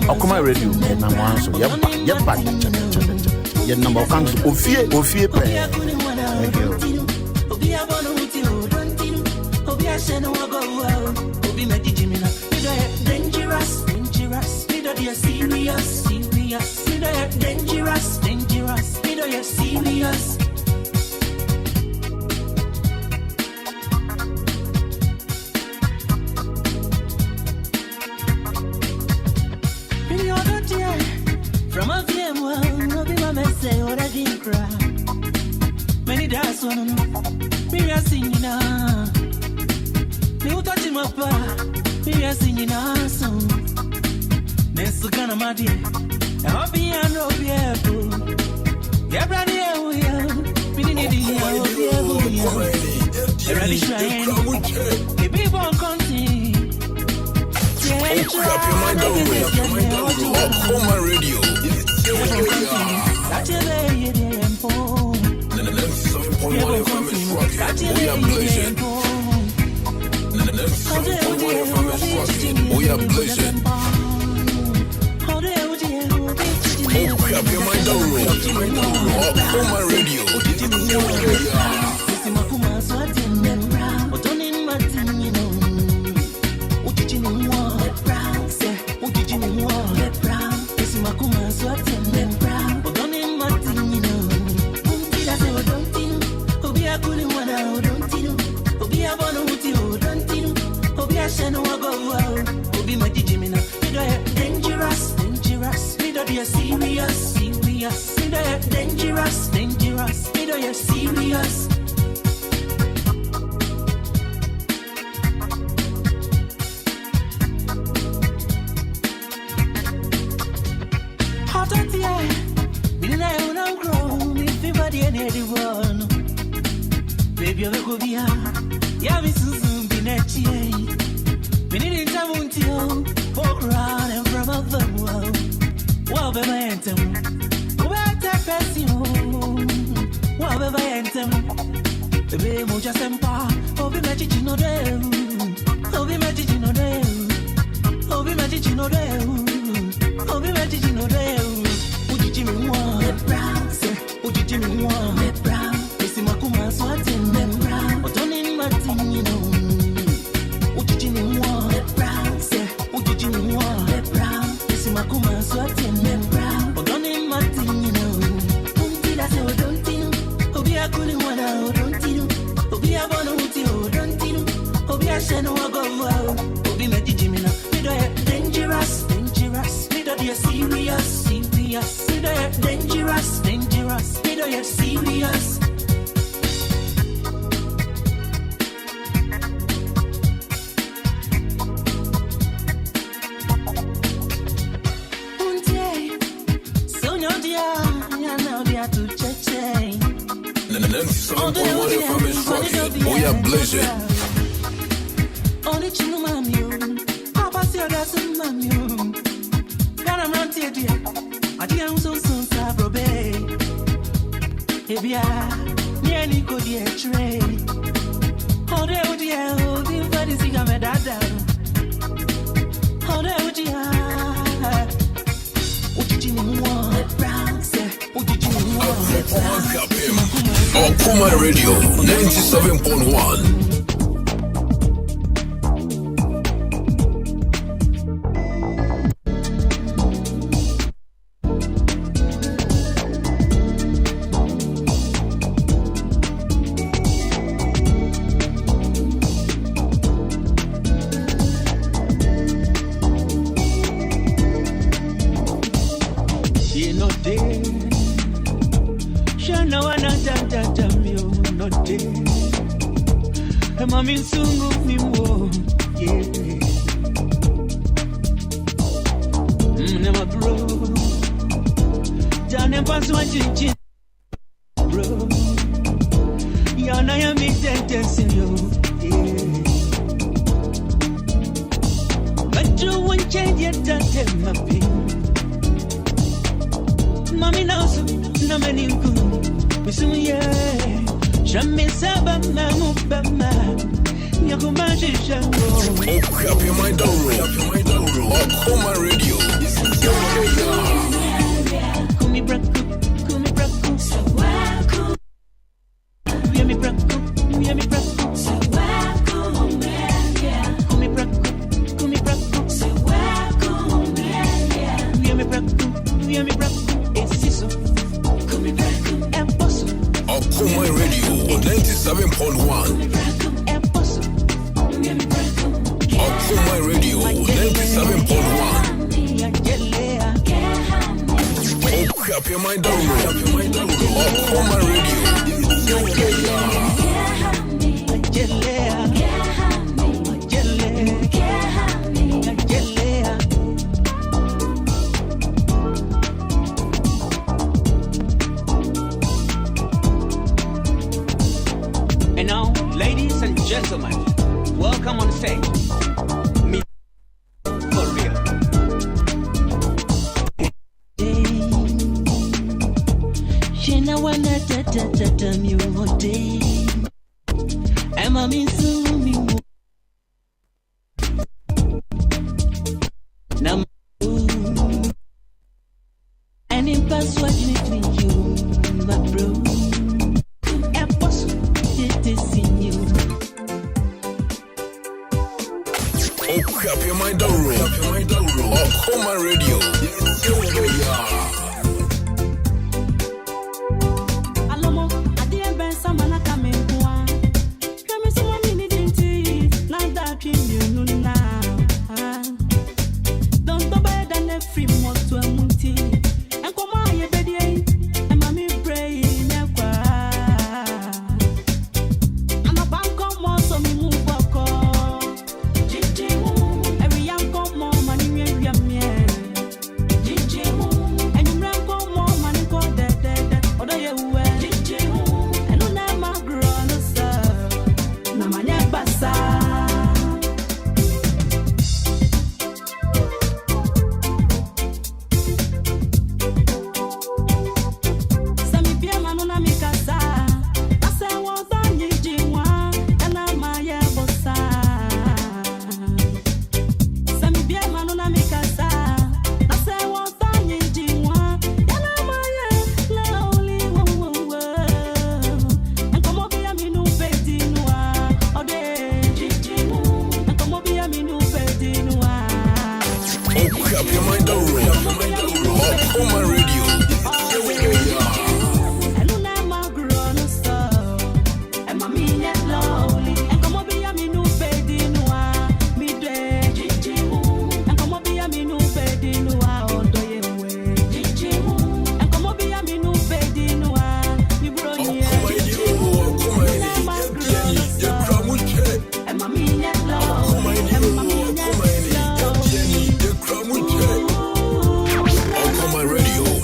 Akoma Radio, and I'm one, so yep, your number of fans, Ophir, thank you. Dangerous, dangerous, serious, serious, dangerous, dangerous, serious. From a VM, well, be my message, what I didn't cry. Many days one, me are singing now. Me who touch him up, me are singing now. So, next to Ghana, my dear, I'll be a no vehicle. Yeah, brother, we are. We need the year, ready trying. The people continue. Akoma Radio. We are blessed. Akoma Radio. Dangerous, dangerous, serious, serious, dangerous, dangerous, serious. Hot at the eye, we don't grow, everybody and everyone. Baby, you're the Kubia, Yavi Susan, Binetti. We need it, I want you, walk around and from of the world. Well, baby, I am them. Where the best you? Well, baby, I am them. The baby, Moja Sempa, oh, be magic, you know, them. Oh, be magic, you know, them. Oh, be magic, you know, them. Oh, be magic, you know, them. Would you Jimmy want the brown? Say, would you Jimmy want the brown? They see my kuma swatting them brown. But don't in my thing, you know. Would you Jimmy want the brown? Say, would you Jimmy want the brown? They see my kuma swatting them brown. But don't in my thing, you know. Until I say, oh, don't you? Oh, be a good one, oh, don't you? Oh, be a one, oh, don't you? Oh, be a shano, oh, go, oh, be magic, Jimmy. Dangerous, dangerous, serious, serious, dangerous, dangerous, serious. We are blessed. Only chinu mami o, papa si oda si mami o. Gana mranti edi, adi anso sa brobe. Ebia, nieni ko di etre. Ode odi e o, di fadi si game dada. Ode odi e. A.K.A Radio 97.1. And now, ladies and gentlemen, welcome on stage. Me for real. Shena wana tata mi wote. Emma mi su mi wo. Nam. And in password between you, my bro. A.K.A Radio. Alomo, adie ben samana kamengwa. Kami suwa mini dinti, na da kimi nuna. Don't go bad and the free moto amuti. Enko ma ye bedie, e mami pray nekwa. Ana banko mo so mi mu boko. Radio.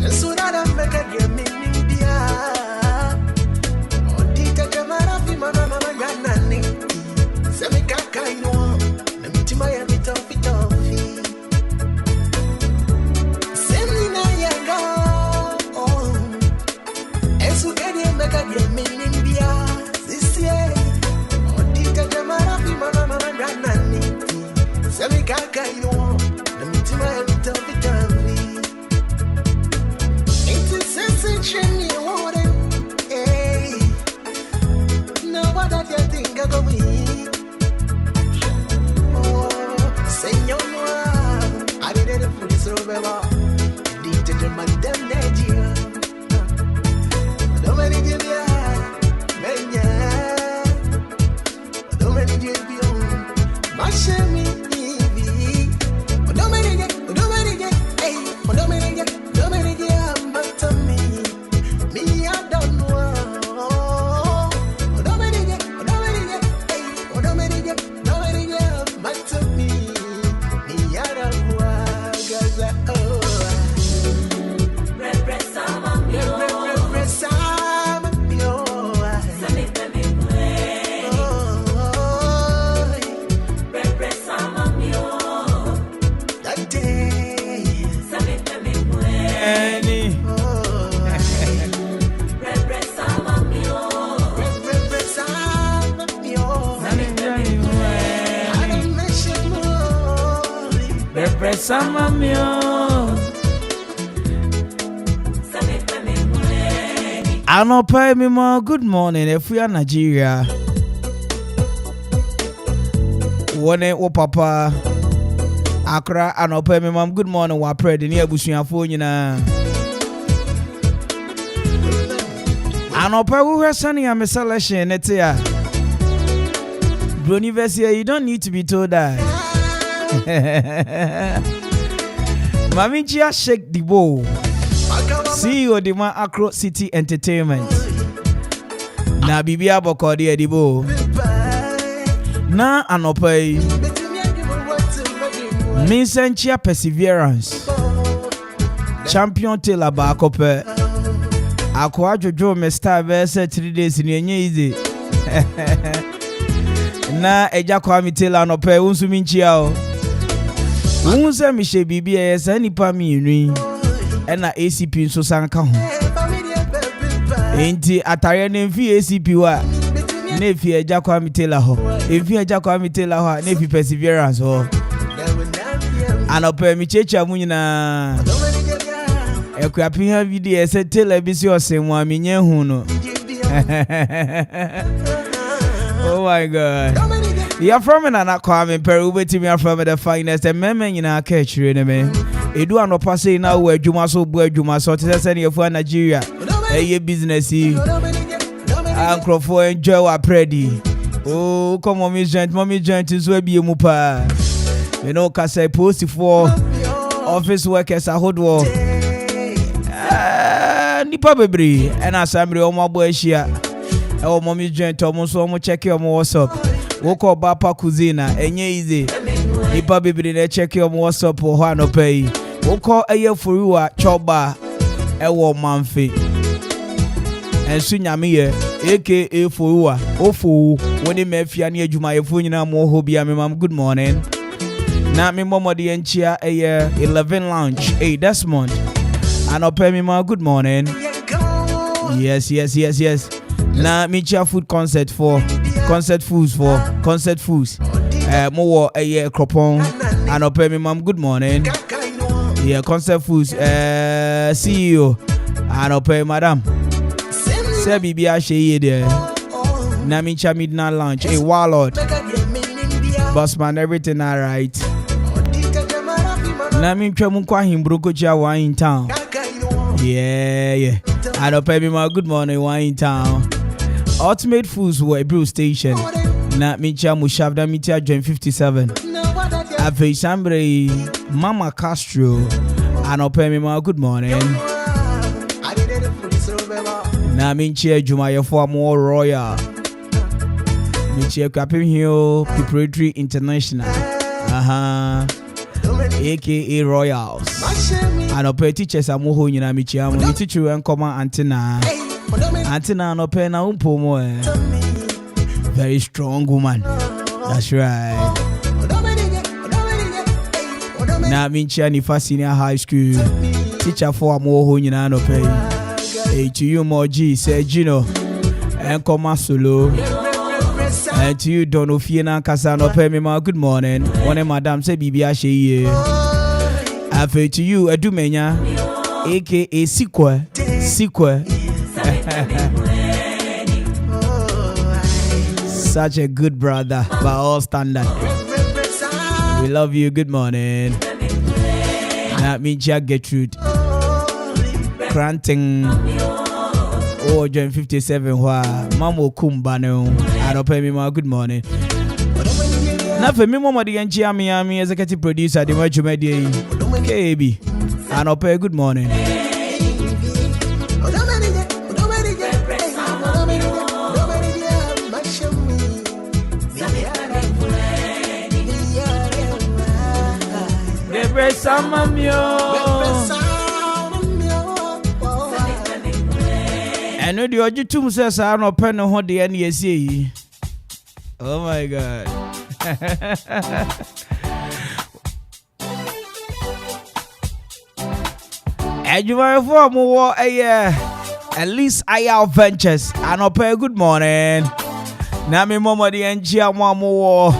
so that I make a game in India. Oh, Tita Jamara, Fimana, Granani. Semikaka, you know, let me to my habit of it off. Semina Yaga, oh, and so get him make a game in India. This year, oh, Tita Jamara, Fimana, Granani. Semikaka, you know, let me to my habit of it off. Sensation you want it, hey. Now what that you think I go with? Oh, Senor Noir, I did it for this over. Did the man them Nigeria? Don't many give ya, menya. Don't many give you, my shame. Don't many get, hey. Don't many get. Anopa me more good morning if we are Nigeria. One o papa Accra anopa me mom good morning wa pray the near busuafo nyina. Anopa we sending a selection netia. Broniversia, you don't need to be told that. Mami Chia shake the bowl. CEO Dima Accra City Entertainment. Na bibia bokodi edibo. Na anopai. Minsenchia Perseverance. Champion Taylor Bakope. Akwa jojo me star verse 3 days ni enye easy. Na eja Kwame Taylor anopai unsu minchia o. Unse mi she bibia yesa nipa mi nwi. Ena ACP nso sanka ho. Enti atare ne mfi ACP wa na efi eja Kwame Taylor ho. Efi eja Kwame Taylor ho na efi Perseverance ho. Anope mi checha mu nyina. Ekuapi ha video ese Taylor bi si osemu amenye hu no. Oh my God. You're from Nana Kwame Mpere A.K.A from the finest and men nyina ka chire me. Edu anopa say na wo adwuma so bo adwuma so te say na for Nigeria. Eye business yi. Ankrofo enjoy wa predi. Oh, come on mommy joint so abie mu pa. Me no ka say post for office workers ahodwo. Nipa bebre and assembly o mabo ahia. E o mommy joint o mo so mo check your WhatsApp. Woko bapa kuzina enye easy. Nipa bebre na check your WhatsApp ho anopai. Woko eye foruwa choba ewo manfe. Ensu nyame ye A.K.A foruwa ofu woni mafia ne adwuma yefo nyina mo ho bia me mam good morning. Na me momodi enchia eye 11 lounge Desmond. Anopai me ma good morning. Yes. Na me chia food concert foods. Mo eye kropon. Anopai me mam good morning. Yeah, concert foods CEO. Anopai madam. Say bibi a shey there. Na me chia midnight lunch warlord. Bossman everything all right. Na me twa mu kwa himbroko chia one in town. Yeah. Anopai me mam good morning one in town. Ultimate Foods were a brew station. Na micha mushavda mitia join 57. Afe sambre Mama Castro. Anopai me ma good morning. Na minchia Juma yefo more royal. Minchia Kapim Hill Preparatory International. A.K.A Royals. no pay teachers amu ho nyina me chia mo teacher en koma antina no pay na umpo mo very strong woman. That's right. Na me chia ni fa senior high school teacher for amu ho nyina no pay. Hey to you more G say Gino en koma solo. And to you, don't know Fiona Casano, pay me my good morning. One madam say Bibia she. I feel to you, Adwuma A.K.A Sequel. Such a good brother by all standards. We love you. Good morning. That means Jack Gertrude. Granting. Oh, John 57. Why, Mamo Kumbano. I don't pay me my good morning. Now for me, Mama the Miami executive producer, the Merchant Media, KB. I don't pay good morning. I know the Ojitum says I don't pen on the NESA. Oh my God. Adwuma for more at least I have ventures. I don't pay good morning. Now me mama the NGA more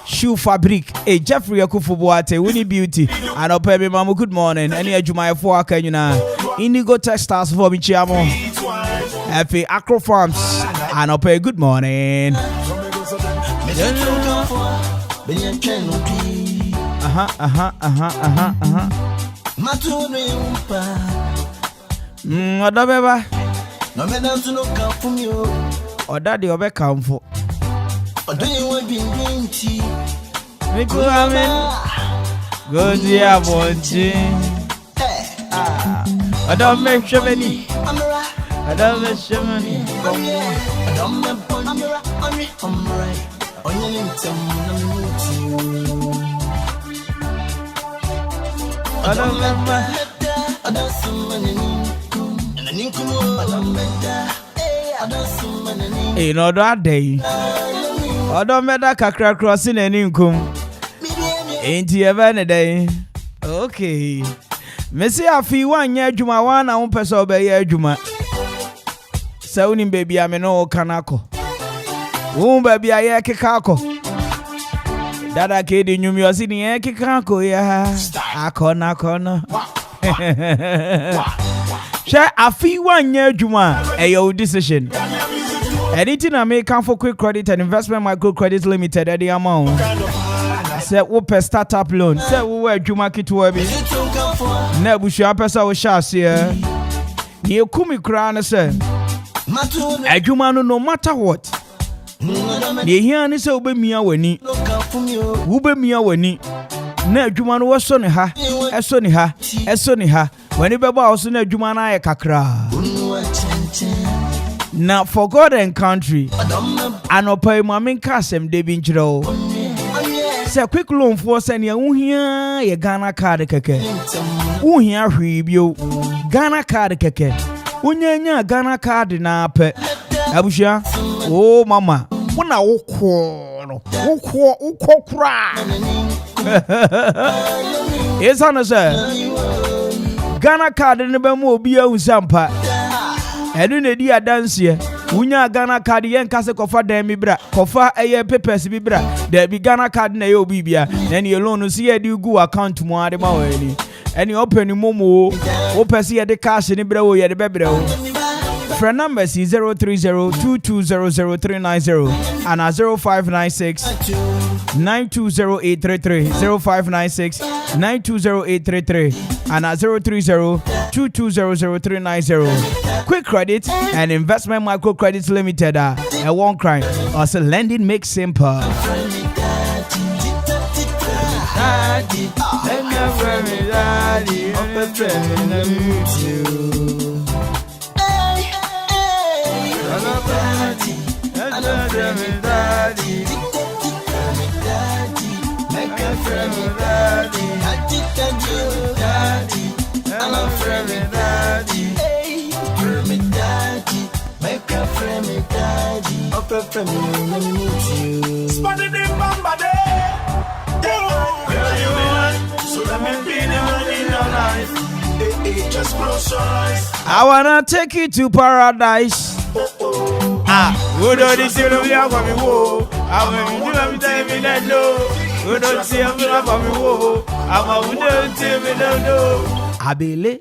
shoe fabric. Hey Jeffrey Akufubuate, Winnie Beauty. I don't pay me mama good morning. Any Adwuma for Kenya. Indigo Textiles for me chiamo. Happy Acro Farms. I don't pay good morning. Odabeba. No me dance no come from you. Odadi obe come for. Odoyin we bin tea. Me go amen. Go dia bonji. Odam me shemeni. Odam me shemeni. Odam me amira. Onye ntam na muti. Odam me in other day, other meda kakra crossing an income. Ain't you ever a day? Okay, Missy, I feel 1 year Juma 1 I won't pass over year Juma. Sounding baby, I'm no canako. Womb baby, I A.K.A. That A.K.A De Phynest A.K.A, yeah. Akona. Share a fee 1 year Juma, a your decision. Anything I make come for quick credit and investment microcredit limited at the amount. Say we per startup loan. Say we were Juma Kitwabi. Nebusha pesa we shas here. Ye kumi krana say. A Juma no matter what. Ye here ni say ube miya weni. Ube miya weni. Na Juma no wasoni ha. Esoni ha. When you beba also na Juma na kakra. Now for God and country, I no pay my kasem de binchiro. Say quick loan for send ya unhia ye Ghana card keke. Unhia hwibio Ghana card keke. Unyanya Ghana card na pe. Abusha, oh mama, wona ukwo kra. Yes ana say. Ghana card ne be mo obi ahunsampa. Enu ne di adanse. Unya Ghana card yen kase kofa dan mi bra. Kofa eye papers bi bra. There be Ghana card na ye obi bia. Na ne loan si ye di gu account mo ade ma we ni. Eni open momo. O pese ye de cash ni bra wo ye de bebre wo. Friend number is 030-2200-390 and 0596-920833 0596-920833 and 030-2200-390. Quick Credit and Investment Microcredits Limited and one crime. Also lending makes simple. Make a friend, me daddy. Up a friend, let me meet you. Spotted in Bamba Day. Where you want? So let me be the one in your life. Hey, just close your eyes. I wanna take you to paradise. Who don't you see me up for me? Whoa, I'm going to tell me that no. Who don't see me up for me? Whoa, I'm going to tell me that no. Abile.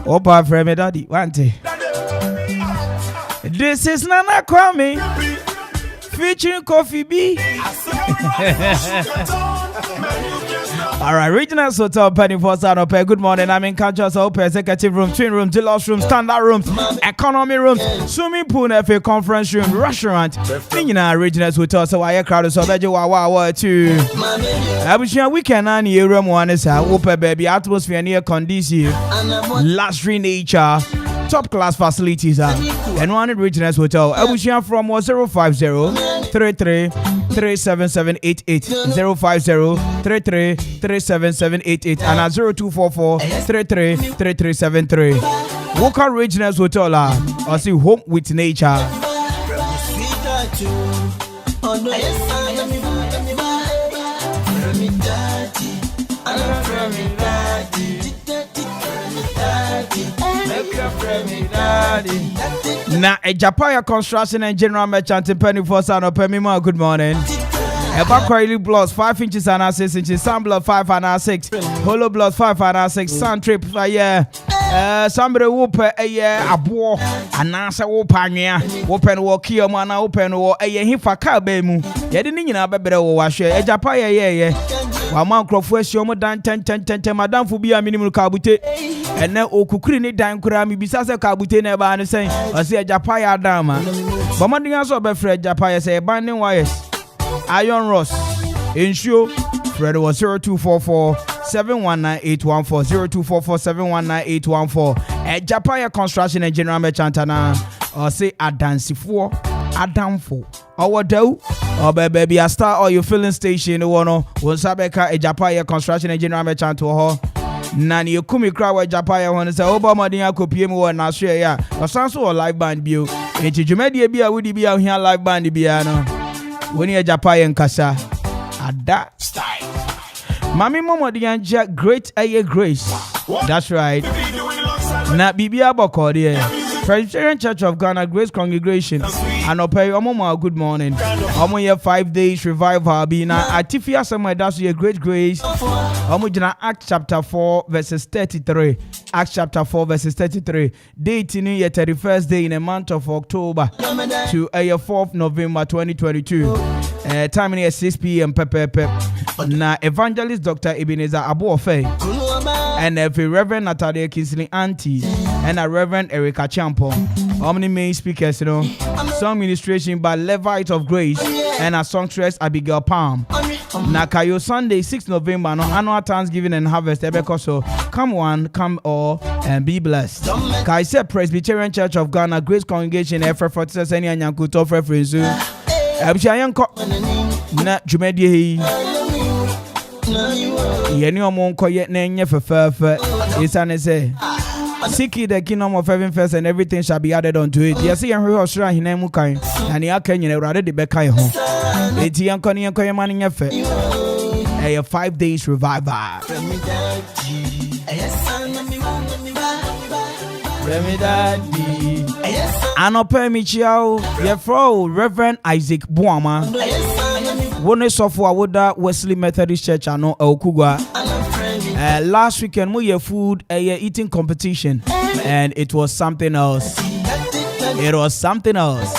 Opa frame daddy, one day. This is Nana Kwame featuring Coffee B. Alright, Regional Hotel Penny for Sound Pay. Good morning. I'm in Country Hotel, executive room, twin room, deluxe room, standard rooms, economy rooms, swimming pool, FA conference room, restaurant. Regional Hotel, so I crowd so that you wow too. I wish you a weekend and you room one is a whooper baby atmosphere near conducive, luxury nature. Top class facilities and one Regional Hotel. I wish you from 050 33 37788 050 33 37788 and at 0244 33 3373. Walker Regional Hotel or see home with nature. Now, a Japaya construction and general merchant in Penny for San Opemima. Good morning. A Bakwili blocks 5 inches and 6 inches, Sun block 5 and 6, Hollow block 5 and 6, Sun trip somebody whoop a year a boar, and answer whoopania, open walk here, man, open war a year him for Kabemu. You didn't know better wash a Japaya, while Mount Crawford, show more than 10, Madame Fubia minimum cabute. And now Okukrini Dan Kurami Bisasa Kabute never and saying, I see a Japaya Dama. But my thing also be Fred Japaya say binding wires. Iron Ross. Insure Fred was 0244 719814 0244 719814. A Japaya construction and general merchantana or say a dancey for Adamfo. Our do or baby a star or your filling station one Sabeka a Japaya construction and general merchant to her. Nani you kumi crowd with Japaya when say Obama dia ko PM one Australia. Or sounds so live band bio. Enti Jumedia be a would be out here live band biano. When you Japaya and Kasa at that style. Mami Momo dia great A Grace. That's right. Na Bibia Boko there. Presbyterian Church of Ghana Grace Congregation and Opay Omo good morning. Omo ye 5 days revival be na Atifia somewhere that's your great grace. Omo jina Acts chapter 4 verses 33. Acts chapter 4 verses 33. Date in your 31st day in the month of October to 4th November 2022. Time in 6 p.m. Na evangelist Dr. Ebenezer Abuofe and Reverend Natalia Kinsley Auntie and a Reverend Erica Champo. Omni main speakers, song ministration by Levite of Grace and a songstress Abigail Palm. Nakayo Sunday 6 November no annual Thanksgiving and Harvest so come one, come all and be blessed. Kaise Presbyterian Church of Ghana Grace Congregation F46 any anyankuto reference. Abishayanko na Jumedi Yeni omonko yet nenye fefe isane say seek the kingdom of heaven first and everything shall be added unto it. Yes, you hear Osra hinemu kai and ya kenye rather the bekai ho. Eti yanko ni yanko yemani nyefe. A 5 days revival. Anope Michiao, Yefro, Reverend Isaac Buama. One is of Wawoda Wesley Methodist Church, ano Okugwa. Last weekend, we had food eating competition, and it was something else. It was something else.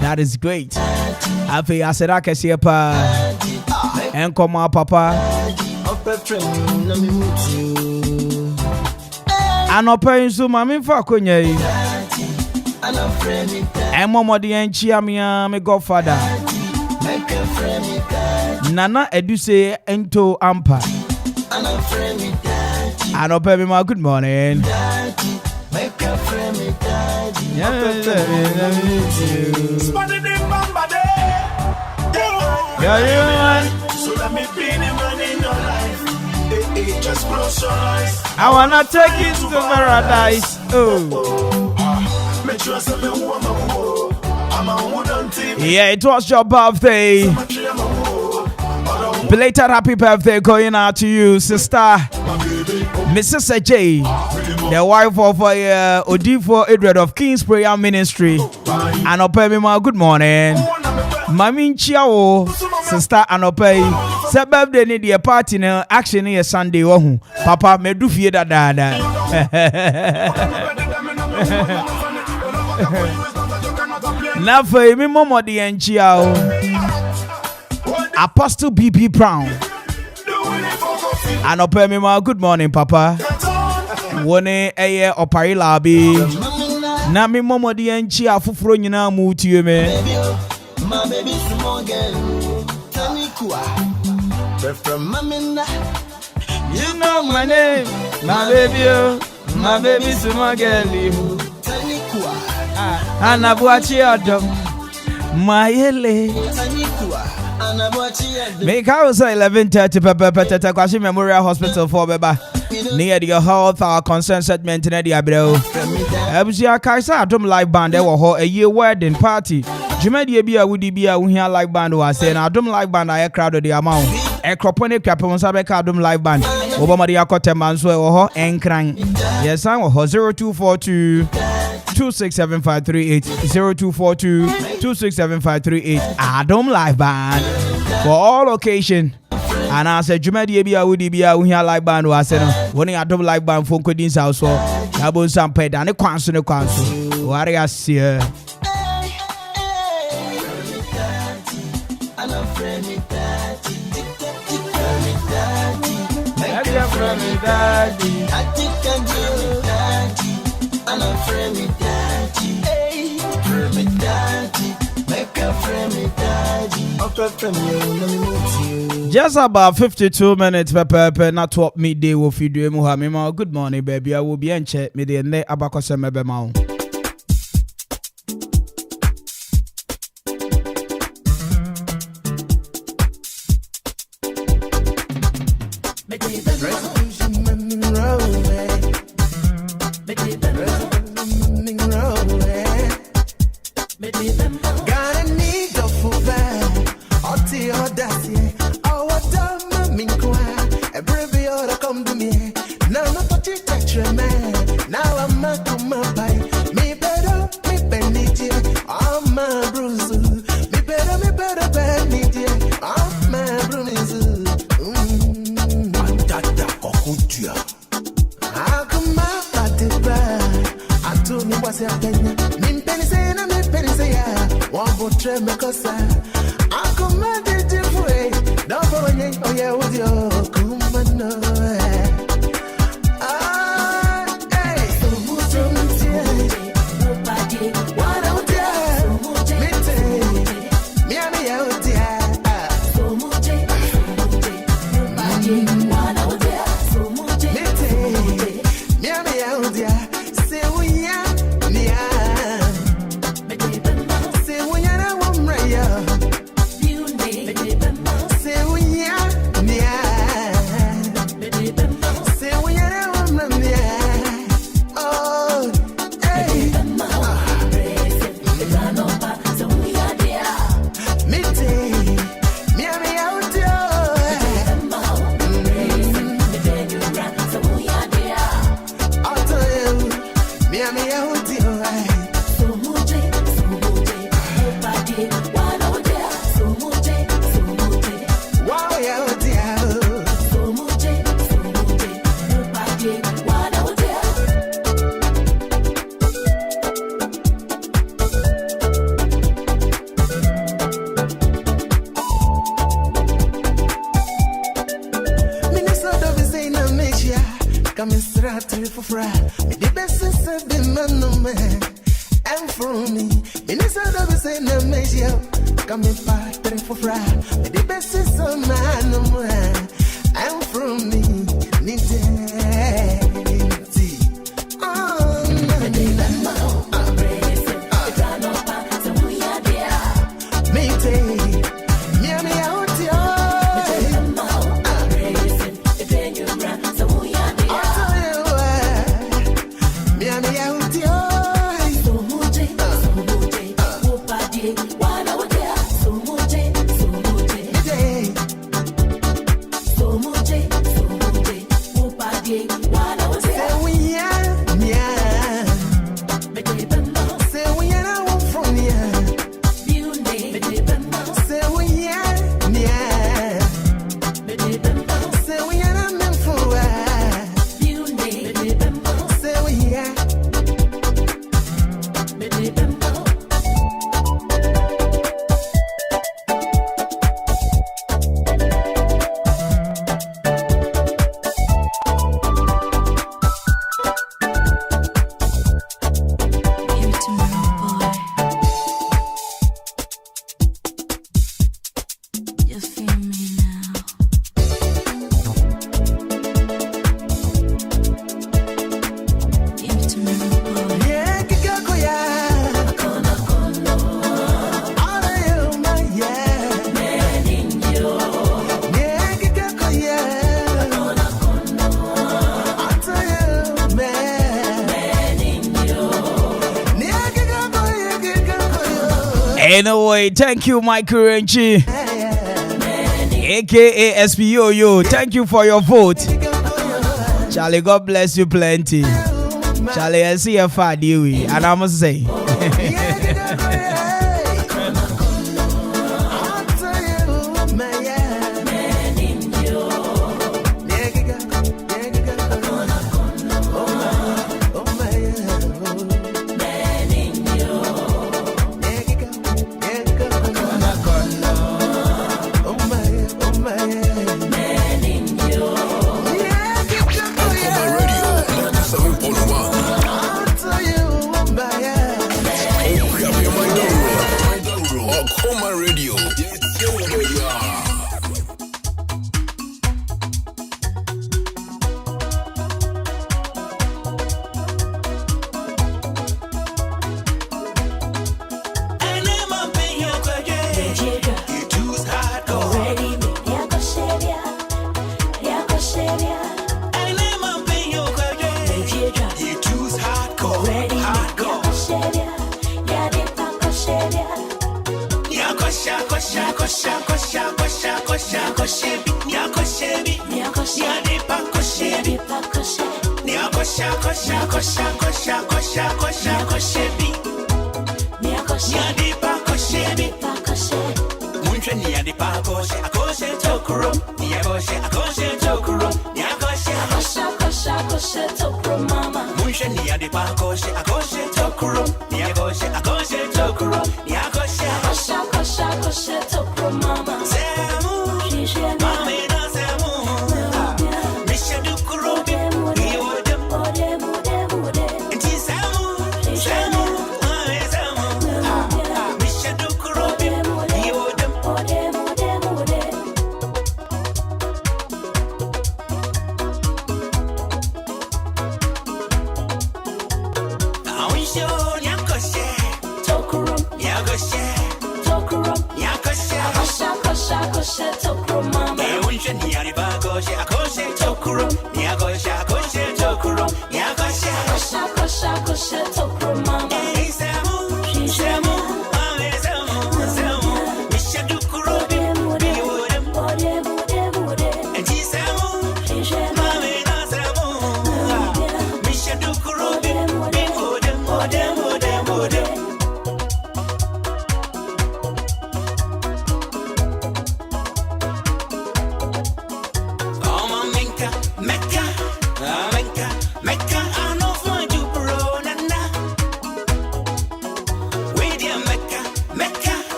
That is great. I said, I can see a pa and come up, Papa. Anope so mami fa konye. Emo modi en chia me godfather. Nana Eduse Ento Ampa. And up every my good morning. So let me be the man in your life. Just close your eyes. I wanna take you to paradise. Yeah, it was your birthday. Belated happy birthday going out to you, sister Mrs. J, the wife of Odifo Edward of King's Prayer Ministry. And Opemima, good morning. Mami Chiao, sister Anope. Say birthday need the party now. Action here Sunday. Oh, Papa, me do fear that dada. Now for me, Momo the Chiao. Apostle BP Brown. And Opemima, good morning, Papa. One a opari labi. Na mi Momo the Chia fufuro nyina mu tie me. My baby small girl, Tanikua. From Mamina, you know my name, my baby small girl, Tanikua. Anabuachi Adam, my ele. Tanikua, Anabuachi Adam. Make house 11:30 Papa Kwame Memorial Hospital for Beba. Near the health concern segment in the Abro. Absia Kaisa Adum live band, there were a year wedding party. Jumedi Bia would be a Wuhia live band was saying Adum live band I crowded the amount. A croponic capon Sabeka Adum live band. Obama the Akotemanso or Enkran. Yes, I'm 0242 2675338 0242 2675338 Adum live band for all occasion. And I said, Jumedi Bia would be a Wuhia live band was saying, when Adum live band for Codin's house or Abon Sam Ped and a council. Warriors here. Daddy, I think I'm daddy, and I'm friend with daddy. Hey, friend with daddy, make a friend with daddy. After from you, let me move you. Just about 52 minutes, Pepper, not to midday. Will feed you, Muhammad. Good morning, baby. I will be in check. Me the ne abakose mebe mao. Come in 5, 3, 4, 5. The best is Anyway, thank you, Michael Renchi, A.K.A SPOO. Thank you for your vote. Charlie, God bless you plenty. Charlie, I see a far dewy, and I must say.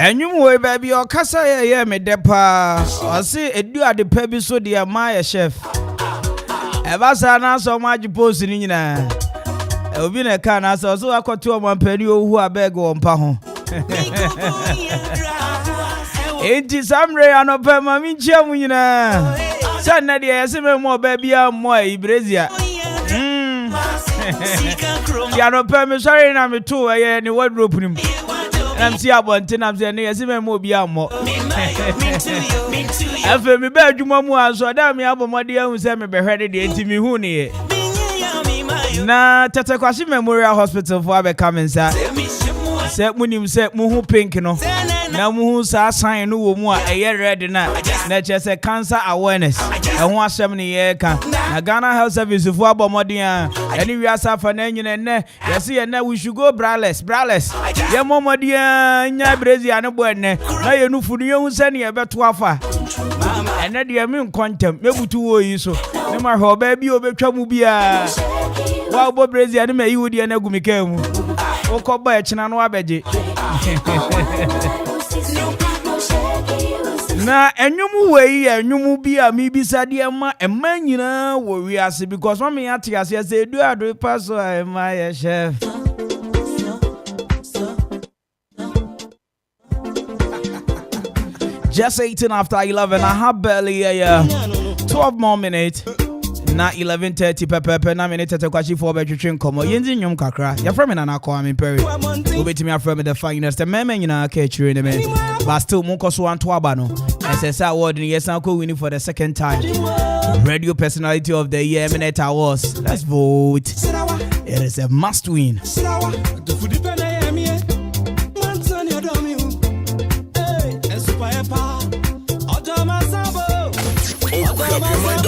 And you way, baby, or Cassa, yeah, me depa. I see a do at the pebby so dear, my chef. Ever saw so much posting in there. I'll be in a can, so I got 2 1 penny who are beg on Paho. Ain't it some ray and up my mincham, you know? Sunday, I see more baby, I'm more Brazil. Yano permit, sorry, I'm a 2 a.m. in what group him. I'm see about 10 of the near Simon Mobia more. After me, Adwuma so damn me about my dear who sent me beheaded the intimate honey. Na Tatakwasi Memorial Hospital for becoming, sir. Set Munim set Muhu Pink, no. na mu sa sign no wo mu a eye red na chese cancer awareness ho asem ne ye ka na Ghana Health Service fu abomodin a eni wi asafa na nyine ne yesi ye na we should go braless ye momodin nya brazil ne bo enne na ye nufu no ye hu se ne ye beto afa ene de me nkontem mebutu wo yi so ne ma ho ba bi obetwa mu bia wa bo brazil ne me yi wodi na gumika mu okoba e china no abeje na enyumu wei enyumu bia mi bisade ma emma nyina wo wiase because mama ya tia se edu ado paso ma ya chef just 18 after 11 I have barely 12 more minutes na 11:30 pepe na minute kwachi for betwetwe nkomo yenzi nyum kakra ya from na Kwame Mpere obetimi aframe the finest the meme nyina ka chire ne me but still munkoso anto aba no SSA award ni yesan ko win for the second time radio personality of the year minute awards. Let's vote. It is a must win. A.K.A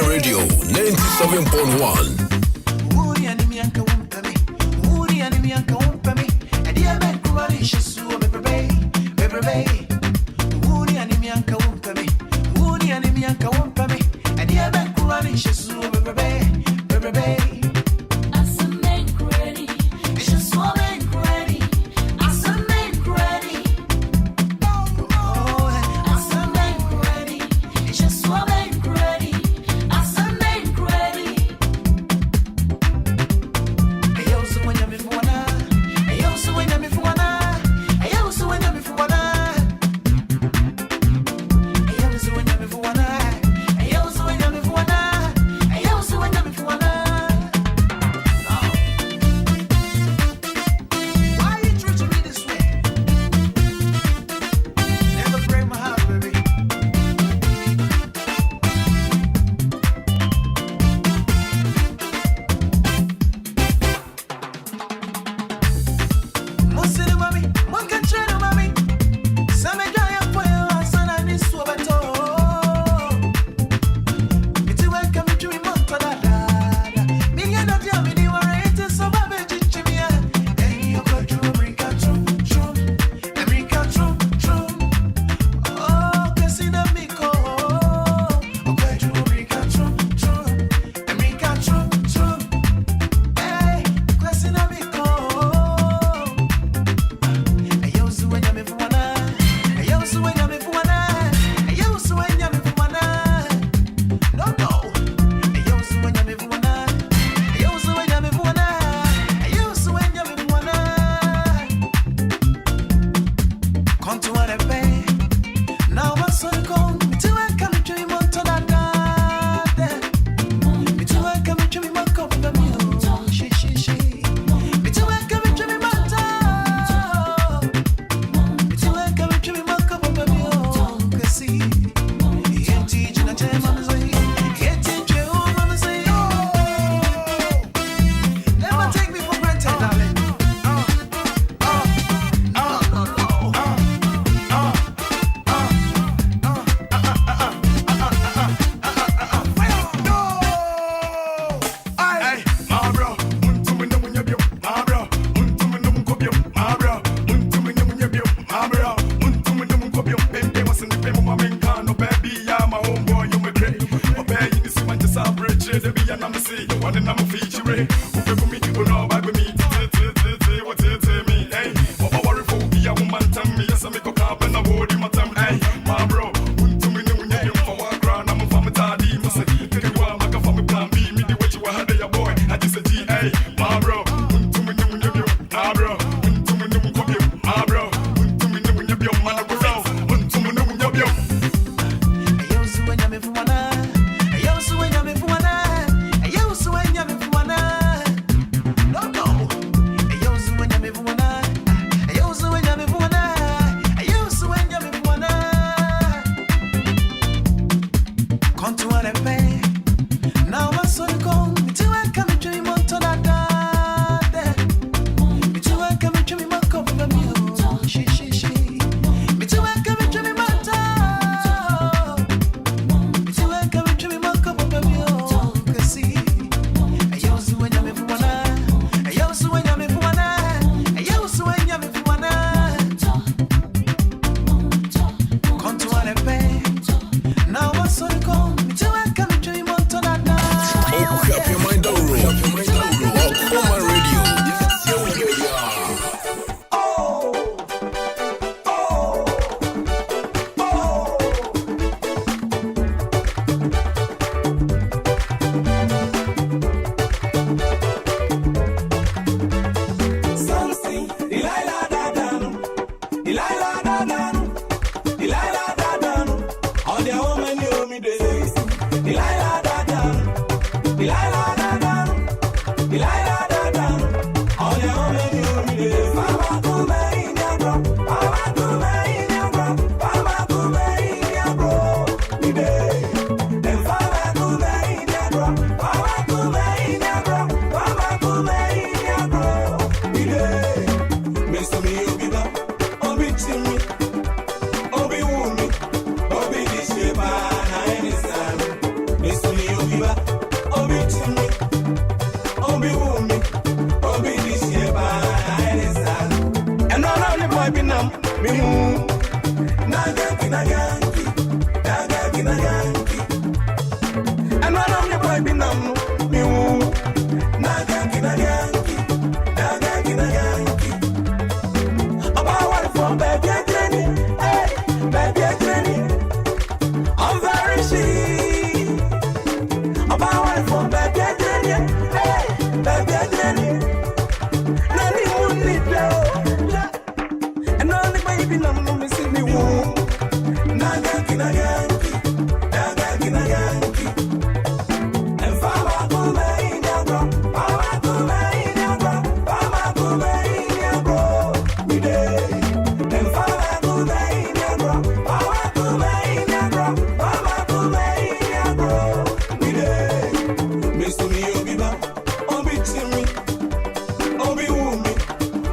Radio 97.1.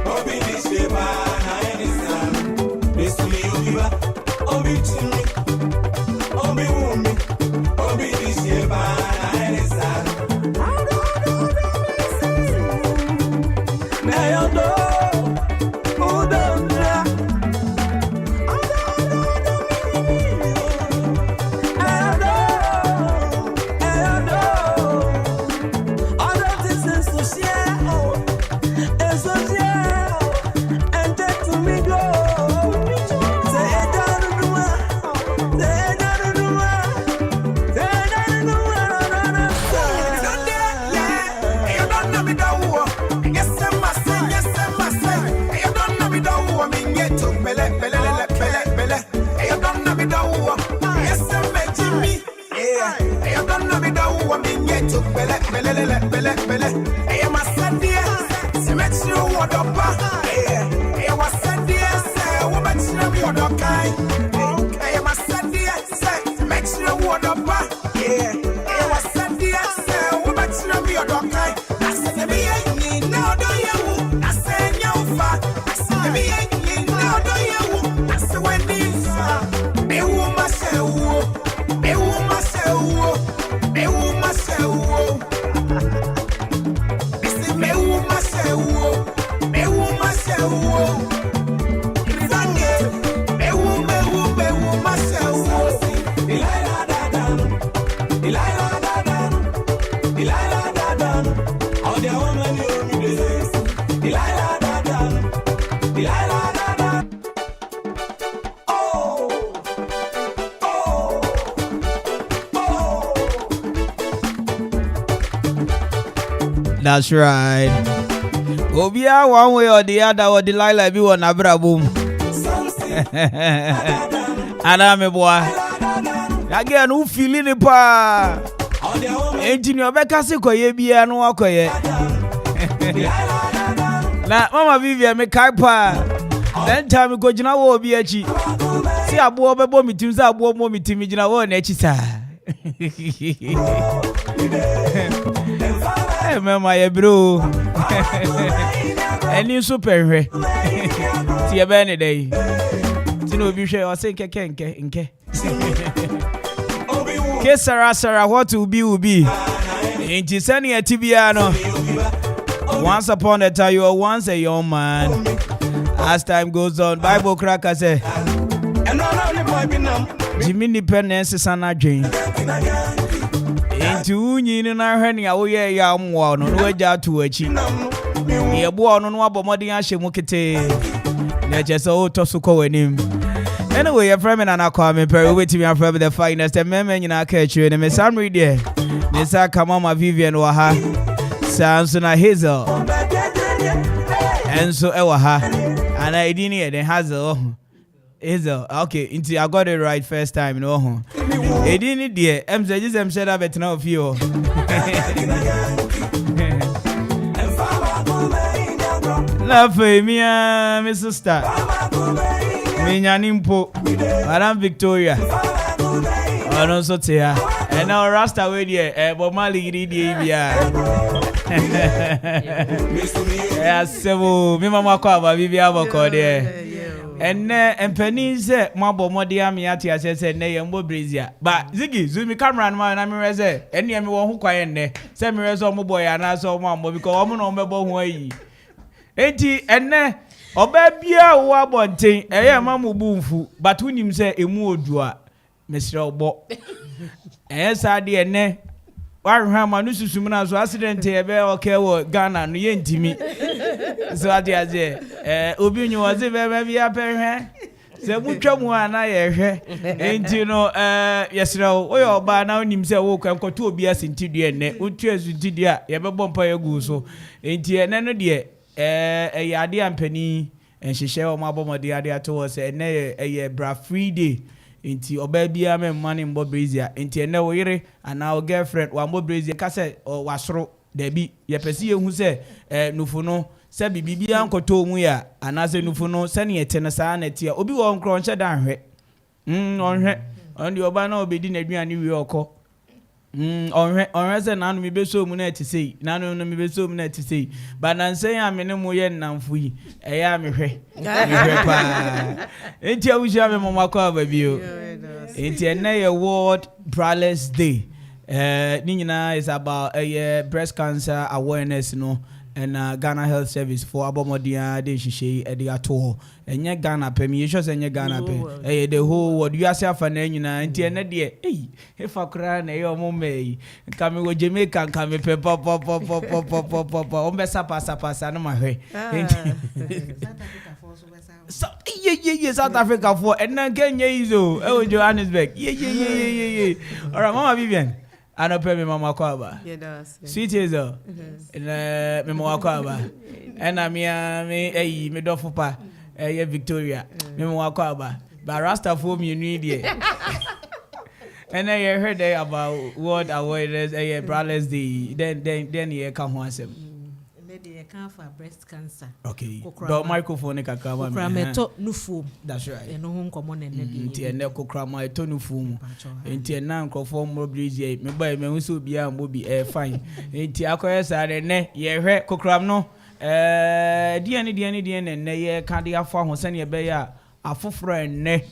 Obi That's right. Obia one way or the other or the Lila be one abra boom. Aname boy. Again, who feeling it pa? Engineer Becca Sequoia be an walker. Na Mama Vivian me kaipa. Then time we go jina wo be a chi. See a boy be bomb to a boy mommy to me jina wo nechisa. Hey, my bro. And you super. See a banner day. Tino be sure or say kenke. Sarah, what will be? Ain't you sending a Tibiano? Once upon a time, you were once a young man. As time goes on, Bible cracker say, Jimmy Independence is an agent. Into Union Harney, oh yeah, young one, no way out to a cheap. Near born on what body I should look at it. Let's just all toss in him. Anyway, your friend and I call me Perry with me from the finest and men in our catch you and Miss Amri there. Miss Kamama Vivian Waha, Samson Hazel, and so Ewaha, and I didn't hear the Hazel. Hazel, okay, until I got it right first time, no. I didn't dear, I'm just said I better know of you. Love me, Miss Sister. Minyanimpo, Madame Victoria. I don't so tear. And now Rasta away there, but Mali did yes, so me mama kwa bibi abako there. And Penny said, Mabo Modia Miati, I said, Nay, and Bobrizia. But Ziggy, zoom camera and man, I'm a any one who quiet there. Send me reso boy and I saw mamma because I'm on my bone way. 80 and Obebia wa bonten eye mamu bumfu but unim say emu odua Mr. Obo sa de ene warhwa manu susum na so accident e be okay wo Ghana no ye ntimi so ade aze obi nyu wo ze be bia perhwe se mutwamu ana ye hwe enti no yesra wo yo ba na unim say wo kwankoto obi asintidua ene utu asintidua ye be bompa ye gu so enti ene no de yade ampani enhihye o mabomode yade ato se ene bra free day enti oba bia me money mbo brazia enti ene wo yire ana o girlfriend wa mbo brazia ka se wasoro da bi ye pese ye hu se nufu no se bibia nkoto mu ya ana se nufu no se ne yete na sa na tia obi wo nkro nche da hwe onhwe on di oba na obedi na aduane wi okọ onhwe se nanu mi beso mu na etisei nanu no mi beso mu na etisei ba na nsen ya me ne mu ye nnamfo yi eya me hwe pa enti awuja me mama kwa babio enti ene ye World Braless Day ni nyina is about breast cancer awareness no and Ghana Health Service for Abomodia de Shishi Ediato and Ghana permissions and Ghana pay the whole what you are saying for Nana and Tiana dear if I cry your mummy coming with Jamaica coming pop on Bessa Passa my way. So South Africa for and then Kenya is Johannesburg. Yeah. All right, Mama Vivian. I don't pay me Mama Kwaba. Sweet is and me Mama Kwaba. And I'm me dofupa Victoria. Me Mama Kwaba. But Rasta for me you need it. And I heard about what awareness brothers the then you come once. For breast cancer. Okay. The microphone kakama. Krameto nufu. That's right. Eno hon common and nti ene kokra to nufu. Nti na nkofo mobilize me boy me nso bia mbobi fine. Nti akoye sare ne ye hwe kokram no diane ne ye kade afo ahosane ye be ya afoforo ne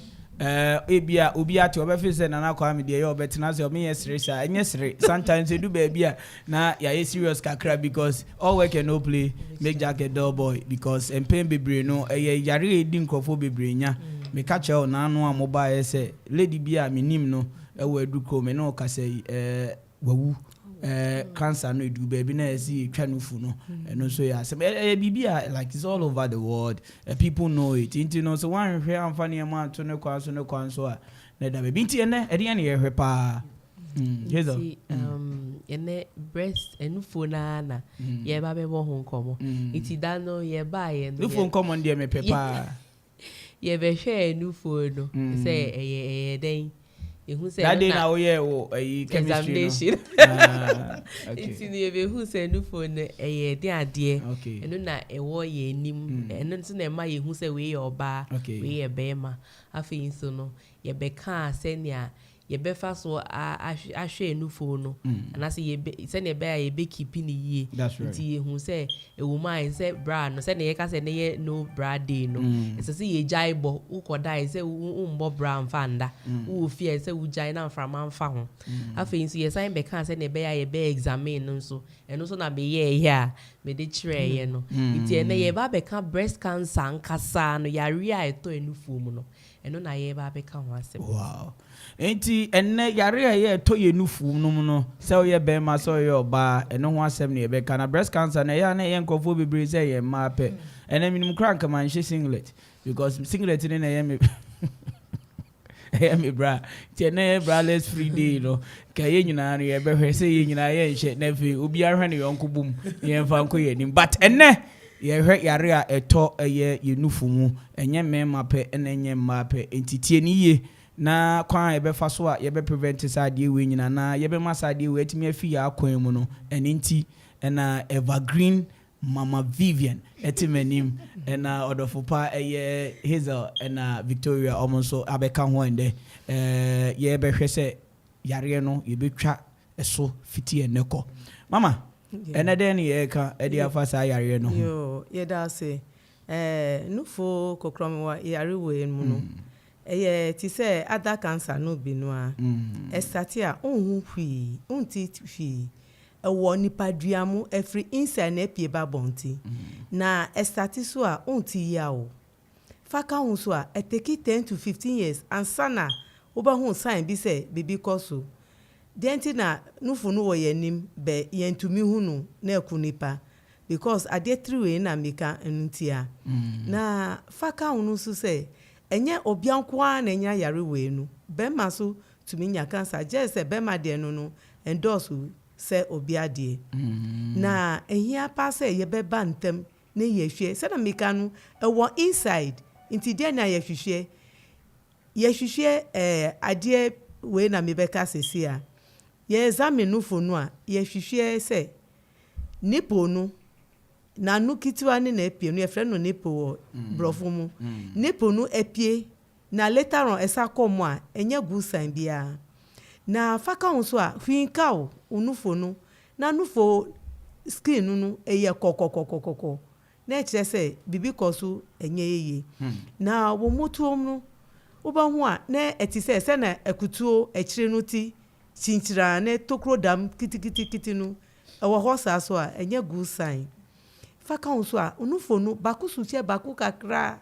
ebia obi ati obefise na na Kwame de ye obetena se omi yesresa enyesre sometimes you do baby na ya serious kakra because all work and no play make Jack a dull boy because empem bebre no yare edi nkrofo bebre nya me ka che na anu amobile se lady bia minim no ewo eduko me no ka se wawu cancer no do baby na see twanufu no no so ya say bibia like it's all over the world people know it into no so one hwe amfani am to ne kwan so a na da baby nti ene e de ne ye hwe pa yezo ene breast enufu na ye ba be bo ho nkomo iti da no ye ba ye no nufu nkomo ndie me pepa ye be hwe enufu no say eye den that day now chemistry it's in the who say no for the idea and na ewo ye nim and so na ma ye hu say we oba we bema afin so no ye be ka senia ye be fa so ahwe no for no and as ye be senia be ye be keep ni ye nti ye hu say e wo mai say bra no senia ye ka say ne no bra day no so say ye jaibo ukoda say umbo bra mfanda u fear say u jai na from amfa ho afin so ye sign be ka say ne be ye be examine no so eno so na be ye here me de kire ye no nti ne ye ba be ka breast cancer nkasa no yare a eto enufu mu no eno na ye ba be ka ho asem. Wow. Enti enne yare ye to ye nufu num no se o ye be ma so ye oba eno ho asem ne be kana breast cancer na ya na ye nkofo bebre se ye ma pe ene minimum crank man she singlet because singlet ne na ye me me bra ti na bra less free day no ka ye nyina na ye be hwe se ye nyina ye nhye na fi obi ahwe ne yonko bum ye mfa nko ye nim but enne ye hwe yare a eto ye nufu mu enye me ma pe enye ma pe entitie ni ye na kwan ebe fa so a ye be prevent side we nyina na ye be ma side we etimi afi ya kwan mu no enti na evergreen Mama Vivian etimenim na odofopa eye Hazel na Victoria omonso abeka ho ende ye be hwe se yare no ye betwa eso fiti eneko mama ene den ye ka edi afa sa yare no yo ye da say nufo kokrom wa yare we mu no ti say other cancer no bi no a estati a onhu hwi onti hwi ewo nipa duamu every inside na pie ba bonti na estati so a onti ya o faka hu so a eteki 10 to 15 years ansana oba hu sign bi say baby koso denti na nufu no wo yanim be yentumi hu no na ekunipa because ade 3 we na meka entia na faka hu no so say enye obianko a na nya yare we nu be ma so tumi nya cancer just say be ma de no endorse se obiade na ehia pa se ye be bantem na ye hwe se na meka no ewo inside inti de na ye hwehwe ade we na me beka sesi a ye examine no fo no a ye hwehwe se nipo no na no kitiwa ne na epie no ye fre no nipo brofo mu nipo no epie na later on esa komo a enye good sign bia na faka unso a hwinka o unufo no na nufo skin no eye kokokokokoko na kire se bibi koso enye yeye na wo motuom no wo ba ho a na etise se na ekutuo ekire no ti chinchira na tokro dam kitikiti no ewo hosa so a enye good sign faka unso a unufo no baku suche baku kakra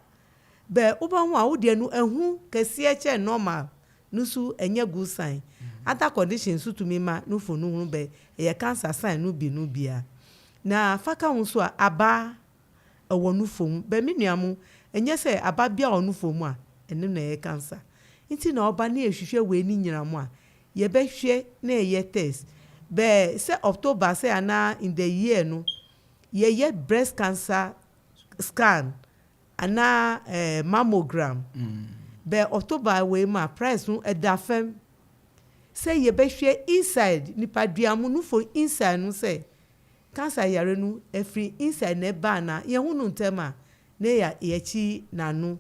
be oba ho a wo de no ehu kese che normal nusu enye good sign other conditions to me ma nufo no hu be ye cancer sign no bia na faka unso a aba ewo nufo mu be menuamu enye se aba bia onufo mu a ene na ye cancer nti na oba na ehwehwe we ni nyira mu a ye be hwe na ye test be se October se ana in the year no ye breast cancer scan ana mammogram be October we ma price no edafem say ye be hwe inside nipa duamu no for inside no say cancer yare no every inside ne ba na ye hunu ntema na ya echi na no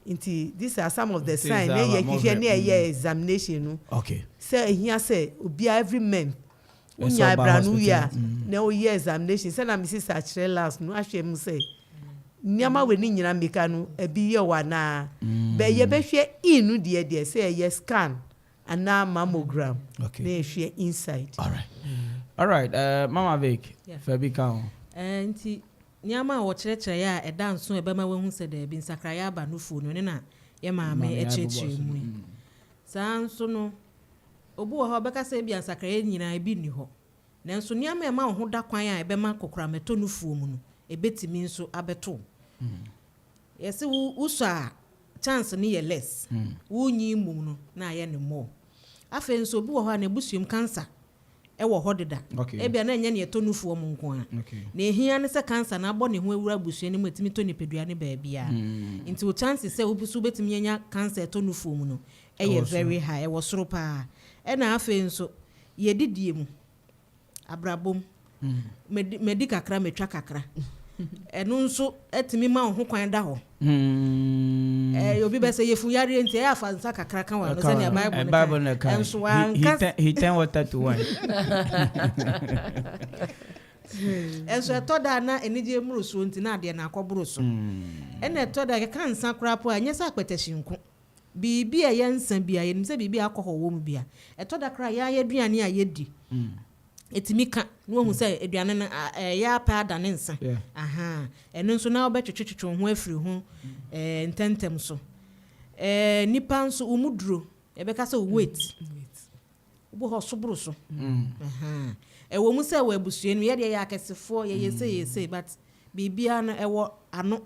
nti these are some of the signs na ye hwe na ye examination no okay say here say obi every month unya branu ya na o ye examination say na Mrs. Achre last no ahwe mu say niama we ni nyina meka no ebi ye wa na be ye be hwe inu de say ye scan and now mammogram okay they hwe inside all right Mama Vic Fabi Kaon nti niama wo kyerɛkyerɛ ya ɛda nso ɛbɛma wehu sɛ da bi nsakraya aba no fu no ne na ye maame ɛkyerɛkyerɛ mu saa nso no obu wo ha bɛka sɛ bi nsakraya nyina bi ni hɔ nanso niama ɛma wo ho da kwan a ɛbɛma kokora meto no fu mu no ebetimi nso abeto yesi uso a chance ni ye less wunyi mum no na ye ne more afa nso bi wo ho na ebusuem cancer e wo ho deda e bia na nya ne to nufu om nko a na ehia ne se cancer na abo ne ho ewura busuem ne matimi to ne pedua ne ba bia nti o chance se obusu betimi nya cancer to nufu om no e ye very high e wo soro pa e na afa nso ye didie mu abrabom medical kakra metwa kakra enu nso etimi ma ho kwan da ho obi be say yefu yare nti e afa nsa kakra kan wa no say na bible ne kan enso he ten water to wine enso etoda na enije muru so nti na ade na akoburu so ena etoda kan nsa kra po anya sa akpetashinku bibi e yensa bia ye nimse bibi akoho wo mu bia etoda kra ya aduane a yedi etimika no hu say aduane na ya pa da ne nsa aha eno nso na obetwetwetwe ho afiri ho ntentem so nipa nso umuduro ebeka say weight ubo ho sobro so aha ewo mu say we abusue no ye de ya akesefo ye say but bibia no ewo ano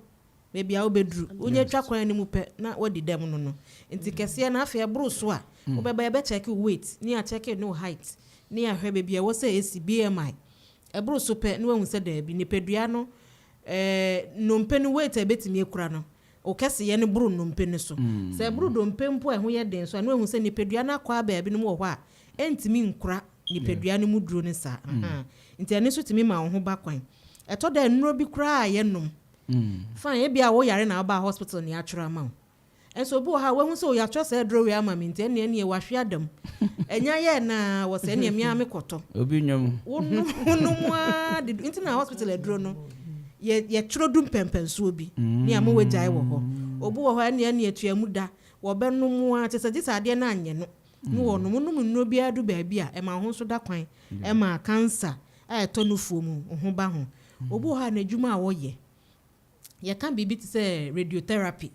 bibia obeduru onye twa kwan ni mu pe na wadi dem no nti kese na afa ebro so a obeba ebe check weight ni a check no height ni ahwe bebia wo say esi BMI ebro so pe no hu say da bi ni pedua no no mpe no weight ebetimi ekura no o kese ye ne bro no mpe ne so say bro do mpe mpo ehwo ye den so no hu say ni pedua na kwa ba bi no wo ho a entimi nkura ni pedua no mu duro ne sa nti ene so timi ma wo ho ba kwan eto da nnuro bi kura ye nom fa ye bia wo yare na ba hospital ni atwura ma enso bu ha we hu so ya twa say dro we ama mi nti ene ye wahwe adam enya ye na wo say ene mi amekoto obi nwam wonu mu a nti na hospital edro no ye twro dum pempenso obi ni ama we jai wo ho obu wo ho ene etuamu da wo be no mu a tese tese ade na anye no no wo no mu no bi adu ba bi a e ma ho so da kwan e ma cancer e to no fuomu ho ba ho obu ha na adwuma a wo ye kan bibi ti say radiotherapy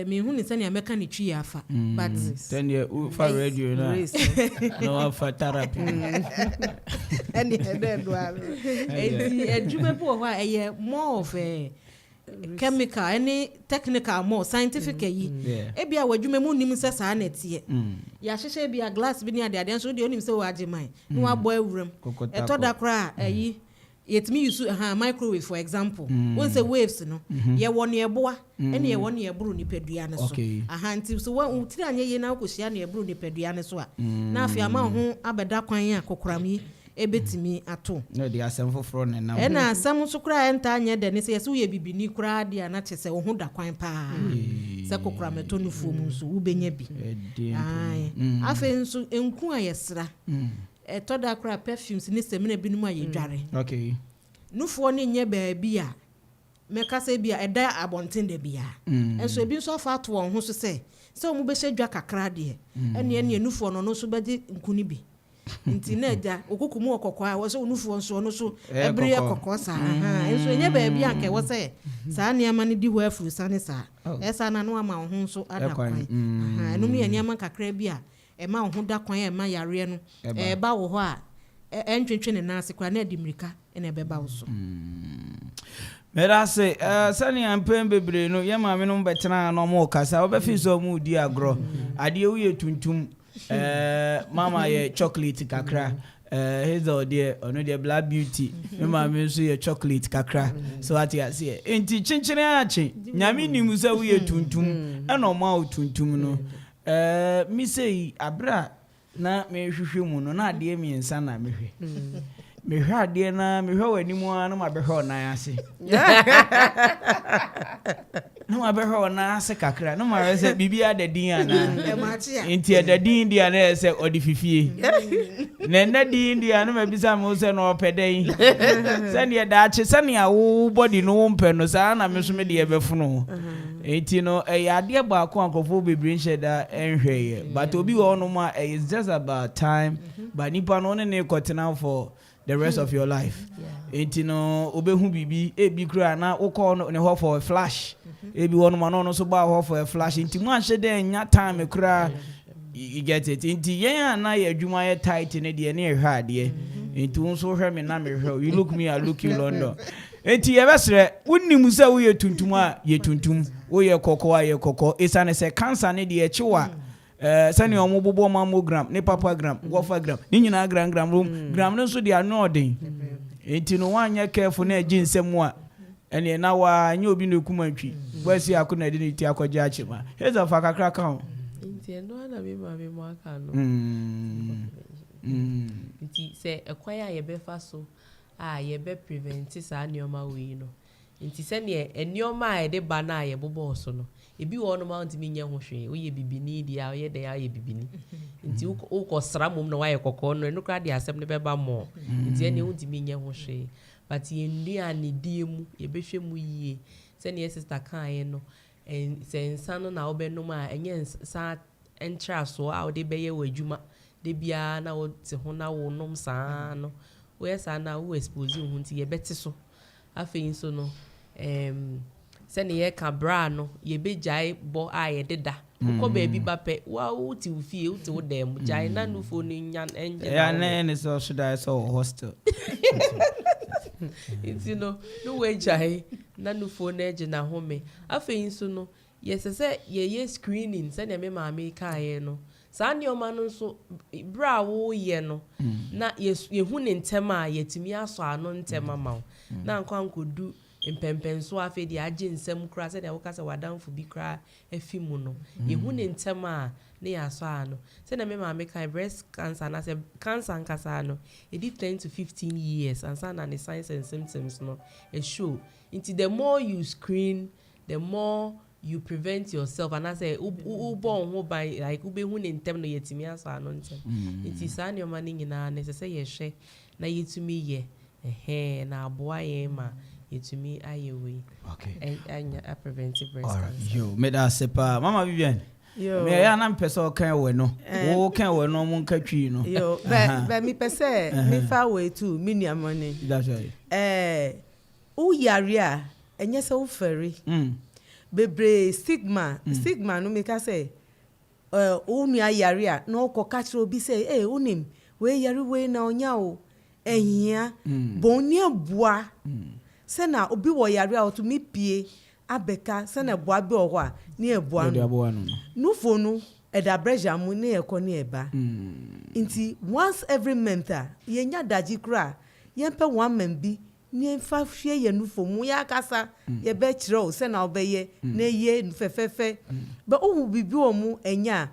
me hu ni sani ameka ni twi afa but then you for radio na no for therapy any head do adwuma po ho a more of a chemical any technical more scientific yi e bia wadwuma mu nim se sa na tie ya hyehye bia glass bi ni ade so de onim se wa ageman ni wa boy wuram e to da kra ayi yetimi use microwave for example when say waves no ye won ye boa ene ye won ye buru ni pedua ne so nti so wa tiri anye ye na akohia ne buru ni pedua ne so a na afia ma ho abeda kwan a kokoram yi ebetimi ato no de asem foforo ne na ena asem so kra enta anye de ne se ye so ye bibini kra de na chese wo ho da kwan pa se kokoram to no fuom so wo benya bi afa nso enku a yesra etoda kra perfumes ni semina binum a yedware okay nufo ni nye ba bia meka se bia eda abonten de bia enso ebi nso afa to won ho so se o mu be hye dwa kakra de ene nufo no so be de nkuni bi nti na ja okukumu okokwa wo so nufu nso no so ebere kokko sa enso enye ba bia nke wo se sa niama ne di ho afuru sa ne sa esa na no ama ho nso ada kwan enu mi niama kakra bia e ma ho da kwan e ma yare no e ba wo ho a entwetwe ne na ase kwa na adimirika ene be ba wo so Mera se sani ampem bebre no ye maame no betena no mo kasa obefi so mu di agro ade uye tuntum mama ye chocolate kakra hazel there ono the black beauty me maame so ye chocolate kakra so ati ase enti chinchine achi nyame nimu se uye tuntum eno ma o tuntum no mi sei abra na me hwehwe mu no na ade mi ensa na mehwe me hwa de na me hwa wani mu na ma be hwa na ase no ma be hwa na ase kakra no ma se bibia da din ana enti da din dia na se odi fifie na na din dia no ma bisa mo se no opedai se ne da ache se ne awo body no mpe no sa na me so me de be funo enti no ya de ba ko ankofo bebre nheda enhweye but obi wo no ma it's just about time but nipa no ne kotena for the rest of your life. Enti no obehu bibi ebi kura na ukọ ne ho for a flash. Ebi wonu ma no so ba ho for a flash. Enti mu ahye de nya time kura you get it. Enti yen na ye adwuma ye tight ne de ne ehwa ade. Enti won so hwe me na me hwe. You look me I look you London. Enti ye besre wonnim se wo ye tuntum a ye tuntum. Wo ye kokko a ye kokko. Isane se cancer ne de echiwa. Sani omo bobo mammogram ne papagram gofagram ni nyina gram no so dia no odin enti no wanya careful na agi nsem a ene na wa anya obi no kumantwi wasi akona de ne ti akogya achima heza fa kakra kan enti eno na me ma me mo aka no enti se ekwan a ye be fa so a ye be prevent sa anioma we no enti se ne enioma a ye de ba na ye bobo so no ebi wo no ma ntimi nya ho hwe oye bibini dia oye de aye bibini nti wo sra mom na wa ye kokko no eno kra de asem ne beba mo nti ene wo ntimi nya ho hwe but ye ndia ne die mu ye behwe mu yie se ne sister kan ye no en se nsa no na wo be no ma enye sa entra so a wo de be ye wadwuma de bia na wo te ho na wo nom saa no wo ye sa na wo expose ho nti ye beti so afei so no sene ye ka bra no ye be jai bo a ye deda ko ba bi ba pe wa uti ufie uti wo dem jai na no fo ni nyan enje ya na ne so should I so hostel it's no we jai na no fo na eje na home afei so no ye se ye screening sene me ma me ka ye no sa ne o ma no so bra wo ye no na ye hu ne ntem a yetimi aso ano ntem ma na nkodu impempenso afi di age nsem kra se de wo kasa wadanfo bi kra afimu no yehu ne ntem a ne yaso ano se na me ma me kan breast cancer na se cancer nkasa no e di 10 to 15 years and sana the signs and symptoms no e show into the more you screen the more you prevent yourself and I say born ho by like ubehu ne ntem no yetimi aso ano ntem it is an your money na necessary ye hwe na yetumi ye na aboa ye ma yetumi ayewe okay and preventive breast cancer yo me da sepa mama Vivian yo me ya na mpese kan we no wo kan we no mun katwi no yo be mi pese mi fa we too mi niamone that's right u yare a enye se u feri bebre stigma no me ka say u nu yare a no ko katro bi say unim we yare we na onya o ehia boni abua se na obi wo yare a to mi pie abeka se na boa bi oho a ne ebua no fonu eda breja mu ne ekọ ne eba nti once every month ye nya daji kra ye mpe one man bi ne fa hwe ye no fomu ya kasa ye be kire o se na obeye na ye fefefe be ohu bibi o mu enya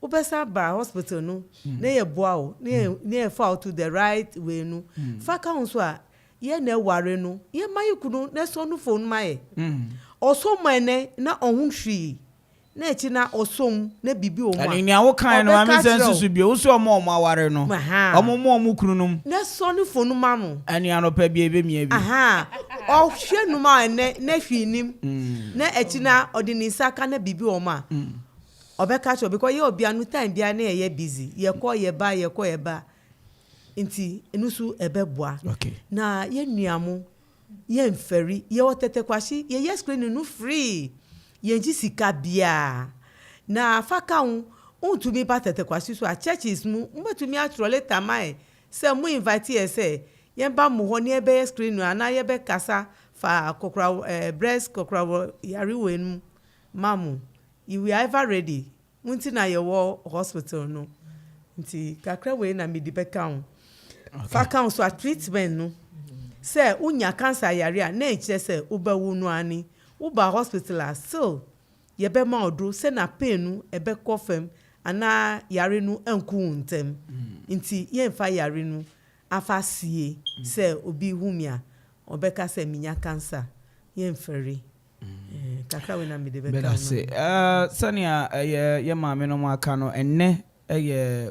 obesa ba hospital no na ye boa o ne fa to the right way no fa ka unso a ye na ware no ye mayikunu na so no phone mai oso mane na ohun hwi na echi na osom na bibi o mu ani ni awo kan no am sense su bi o so omo aware no omo kununum na so no phone ma no ani anopa bi ebe mi abi o hwe no ma na hwi nim na echi na odinisa ka na bibi o ma obeka cho because ye obi anu time bia na ye busy ye ko ye ba Inti enusu ebeboa. Okay. Na ye nuamu ye mferi ye wotete kwashi ye screen no free. Ye nji sika bia. Na faka untumi ba tete kwashi so a churches mu mbetumi atrole tamai. Se mu invite ye se ye ba mu ho ne ebe screen na ye be kasa fa kokra breast kokra yari wenu mamu. You were ever ready. Munti na ye wo hospital no. Nti kakra we na me di beka faka so a treatment no. Se unya cancer yare a na eche se ubawu no ani. Uba hospital still ye be ma odro se na pain no ebe kofem ana yare no enku ntem. Nti ye mfa yare no afa sie se obi humia obeka se minya cancer ye mfere. Kakra we na me de beka no. Sania ye maame no aka no enne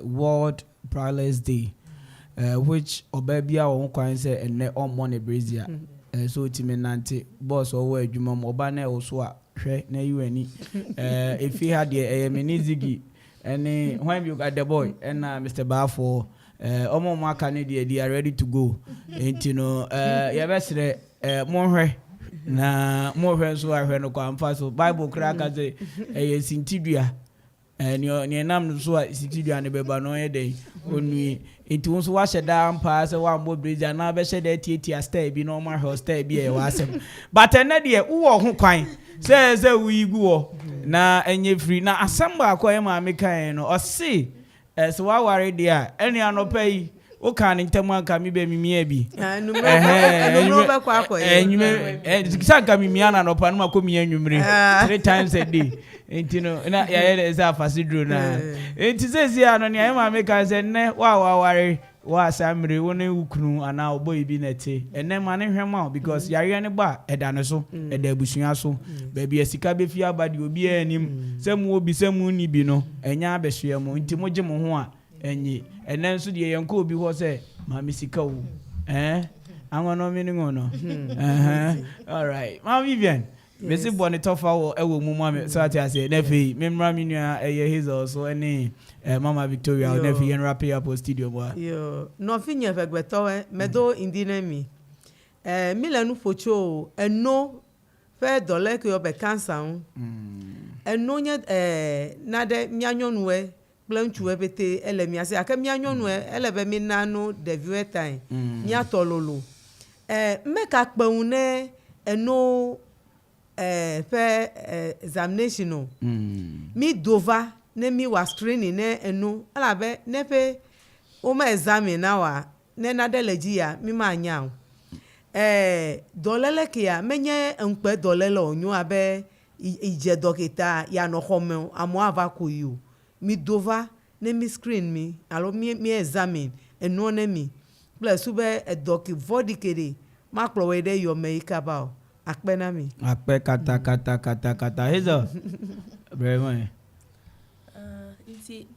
World Prowlers Day, which obebia won kwan say enne on money brazia. So timi nante boss owo adwuma mo ba na so a hwe na yuani if he had the menizigi and when you got the boy and Mr. Bafo omo mo aka ne they are ready to go. Enti no ye besre mo hwe na mo hwe so ahwe no kwa mfa so Bible kra ka say sintidua ni nam so sintidua ne beba no ye dey onui enti won so wa sheda ampa say wa mbo bridge na be sheda tietia star bi no ma hostel bi e wa asem but ene de wo ho kwan say we gu wo na enye free na asem ba akwa ma me kan no o se so wa ware dia eni anopa yi o kan ntem aka mi be mimia bi no be kwa akwa enyume saka mimia na anopa no makomi anwumre 3 times a day enti no na ya eza fasidro na enti sezi ano ne ma me kan se ne wa ware wa samre woni ukunu ana oboy bi nete ene ma ne hwema because yare ne ba eda ne so eda abusua so ba bia sika be fi abade obi anim semu obi semu ni bi no enya abehwe mo enti mo gye mo ho a enyi ene nso de yenko obi ho se ma me sika wo anwono mi ngono all right ma Vivian Mesi boni tofa wo ewo mu ma so ati ase nefi memra minua his also any Mama Victoria or nefi yen wrap up studio boy yo no finya fegbeto medo indinemi milanu focho eno fe dole ke obe cancer eno nye nade mianyonwe planchu ebete elemiase aka mianyonwe elebe minanu de vieux time miatololo meka kpaune eno fe examination no mi dova ne mi was screening ne enu alabe ne fe o ma examine na wa ne na deleji ya mi ma nya dolele ke ya menye npe dolele onyu abe ije dokita ya no home amo ava koyu mi dova ne mi screen mi alo mi examine enu ne mi plus ube doki vodikere ma klowede yo me ikaba akpena mi akpe kata hezo brema nti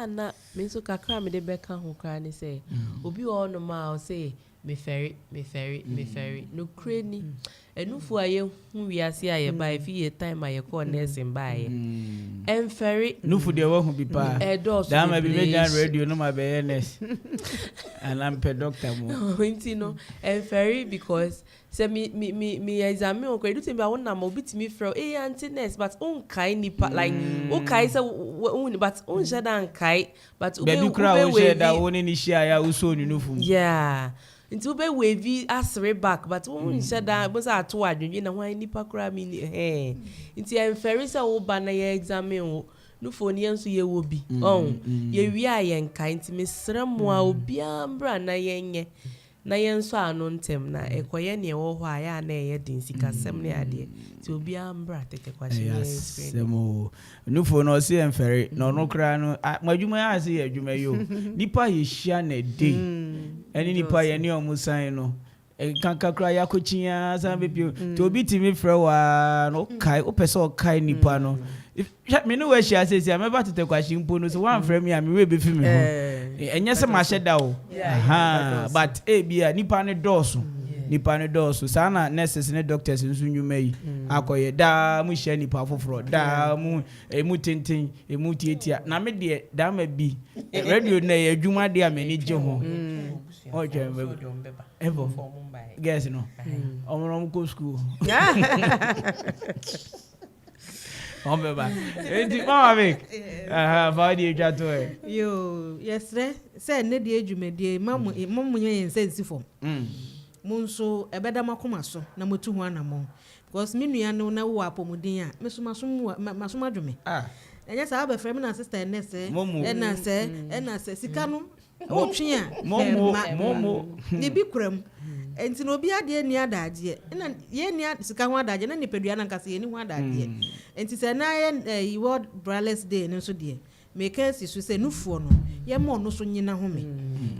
na me so kakra me de beka ho kra ni say obi o no ma o say me ferry no kreni enufu aye hu wiase aye ba fi ye time aye ko nursing ba aye ferry nufu de wo hu bi pa da ma bi meja radio no ma be nurse and I'm a doctor mo nti no ferry because say me examine o ko do tin ba won na mo bitimi fro anti nurse but on kai nipa like o kai say but on shada kai but o be shada woni ni shia ya uso ni nufu yeah nti ube wavy asre back but won shada bo sa ato adwunwe na hwan nipa kura mi nti ferry say wo ba na ye examine o nufu ni enso ye wo bi ye wi aye nkai nti mesremo a obi ambra na yenye na yenso ano ntem na ekoye ne wo ho aya na eye din sikasem ne ade ti obi ambra tete kwache semo nufu no si emfere no no kra no madwuma ya se ye adwuma yo nipa ye hia na de eni nipa ye ne omusan no kanka kra ya kochia san bepio to obi timi frɛ wa no kai o pese kai nipa no me no we share say ameba tete kwache mpo no so wan frɛ me a me we be fi me ho enye se ma hyeda o but bia nipa ne dɔɔso nipa no dɔɔso saa na nurses ne doctors nso nnwuma yi akɔyɛ daa mu hyɛ nipa foforɔ daa mu emu tenten emu tietia na me deɛ daa ma bi radio na yɛ adwuma deɛ a m'ani gye ho ɔtwɛn ɛbɔ guys no ɔmo go school Ombeba. Enti mama make. Fa di etwa to e. Yo, yesre, say ne di edwumedie, mamu nya yensensi fom. Mu nso ebeda makoma so na motu ho anamo. Because me nua no na wo apomuden a, me so masoma dwume. Enye sa ba frame na sister nese, ena se sika no. O twi a. Momo. Ni bi kuram. Enti no bi ade ni adaje na ye ni sika ho adaje na nipadua na nkase ye ni ho adaje enti se na ye World Braless Day no so de make si so se nufuo no ye mo no so nyina ho me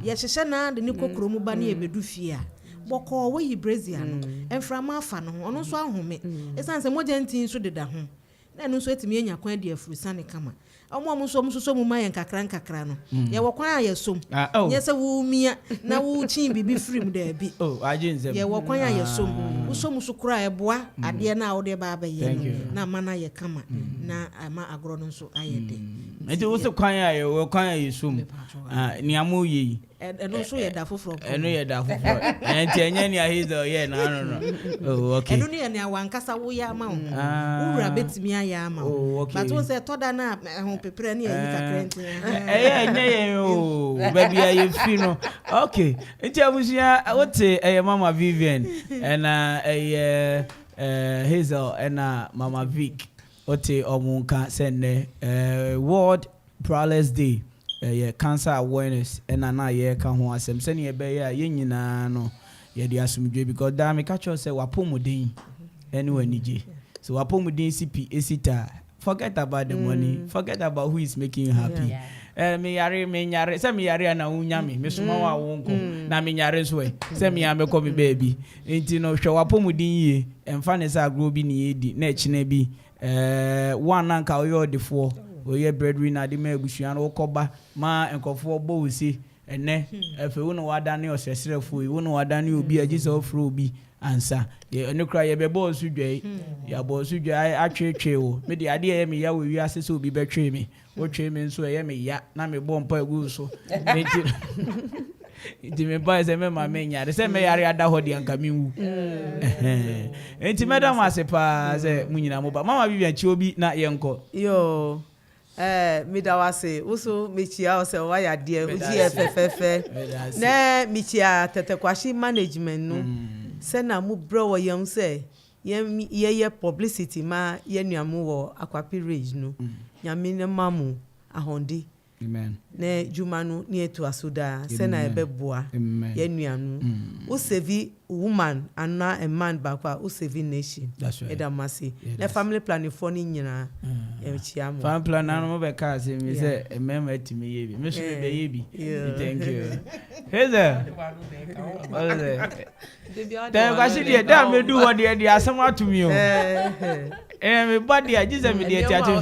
ye hyehye na de ni kokoro mu ba na ye bedu fie a boko wo yi Brazil no enframa afa no ono so ahome esan se moja ntin so deda ho na no so etimi enya kwan de afrusa ne kama omo so mu mayen kakra no ye wo kwan aye som ye se wo mia na wo chin bibi free mu da bi agenze ye wo kwan aye som wo som so kura eboa ade na wo de ba ba ye na mana ye kama na ama agro no so aye de enti wo se kwan aye wo kwan aye som ni amu yi eno so ye da foforo enti enya ni ahizo ye na no oh okay eno ni ye na wankasa wo ya ama wo wura betimi aye ama wo but wo se toda na pepere ni ayi kakrenti nye o baby ayi fi no okay enti abusia wote mama Vivian na Hazel na mama Vic wote omunka sende World Braless Day cancer awareness na ye ka ho asem se ne be ya ye nyina no ye de asumdwe because da me catch say wapomuden anyway nije so wapomuden CP esita. Forget about the money. Forget about who is making you happy. Me yare. Say me yare na unyame. Me suma wa wonko. Na me yare so e. Say me ya me call me baby. Enti no hwe wapomudin ye. Emfa ne sa agro bi ne edi. Na echine bi. One anka oyo defo. Oye breadwinner de me abusuan wo koba. Ma enkofo bo wusi. Ene efe wo no wadane osesrefo. Wo no wadane obi agise ofro obi. Answer ye eno kra ye bebo sudwe ya bo sudwe atwetwe o me de ade ye me ya we wiase so obi betwe me wo twe me nso ye me ya na me bo mpa egu so enti me ba se me ma me nya de se me yare ada ho de anka me wu enti madam asepa se munyina mo ba mama Vivian chi obi na ye nko yo me da wase uso michia o se wa ya de uji efefefe na michia tetekwashi management no sena mu bro wo yam say ye publicity ma ye nuamu wo akwapi rage no nyame ne mamu ahondi amen ne jumanu ni etu asuda sena ebeboa ye nuanu o save woman and a man bakwa o save nation edamasi the family planning for ni nyina e chiamu family plan na no be ka se mi se emema etimi ye bi me so be ye bi thank you heze then kwasi de da me do what de asem atumi o me body a jize me de tiache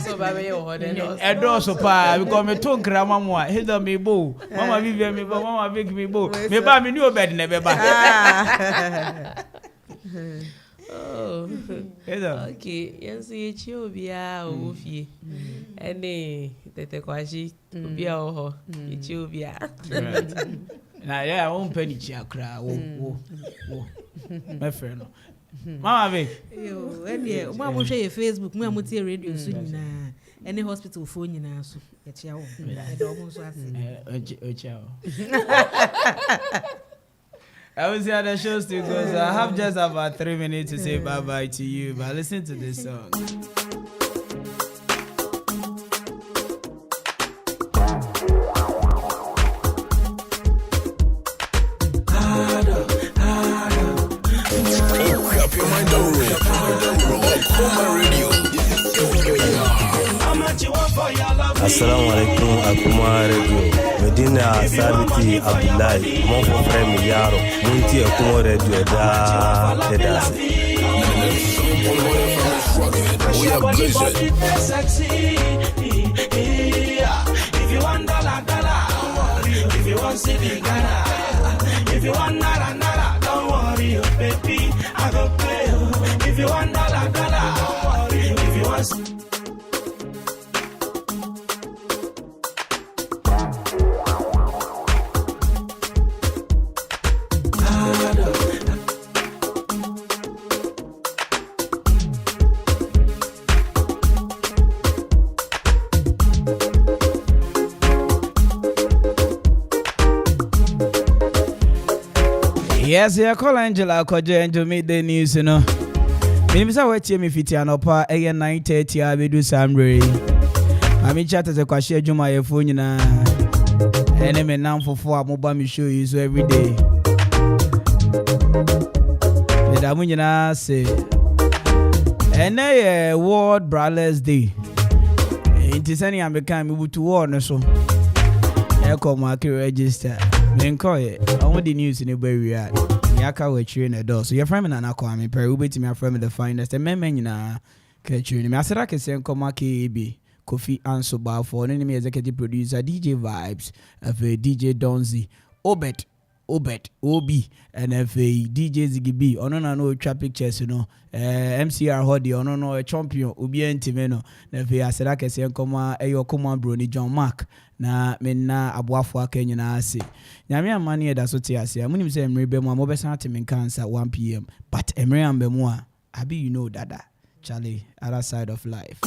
edo so pa because me to nkrama mo a heze me bo mama Vivian me bo mama Vic me bo me ba me ni obed na be ba oh okay yes ye chi obia ofie ene tete kwashi obia oho ye chi obia na ya won pani chi akra wo my friend mama Vic yo ene mo amhwe ye Facebook mo amutie radio so nyina any hospital phone nyina so ye chia wo e do mo so ase chia I will see how the show still goes. I have just about 3 minutes to say bye-bye to you, but listen to this song. Assalamu alaikum Adwuma Radio. Medina Sabiti Abdullahi, mon frère Miyaro, Munti Adwuma Radio da Edasi. We are blessed. If you want dollar, if you want city Ghana, if you want nara, don't worry. oh baby, I go play oh. If you want dollar, I'll worry. If you want Yes, yeah, call Angela Koja and to meet the news, you know. Minimisa wait me fiti anopa 9:30 I do Sambre. I mean chat as a question Juma your phone na. Enemy now for 4 mobile me show you so every day. The Damunyana say World Brawlers Day. It is any I'm becoming able to warn so. Echo market register. I want the news in the way at. Yaka we train a door. So your friend and Kwame Mpere A.K.A. My friend the finest. And men na catching me. I said I can say A.K.A. Kofi Anso Bar for an enemy executive producer DJ Vibes of a DJ Donzi Obet Obi and if a DJ Ziggy B on no trap pictures you know MCR Hodi on no a champion Ubi Timeno if I said I can say ayo Brony John Mark na menna aboafo akanyi na ase nyame amane da so te ase amunim se emrebe mu amobesa temen cancer 1 p.m. but emre ambemu a abi you know dada Charlie other side of life.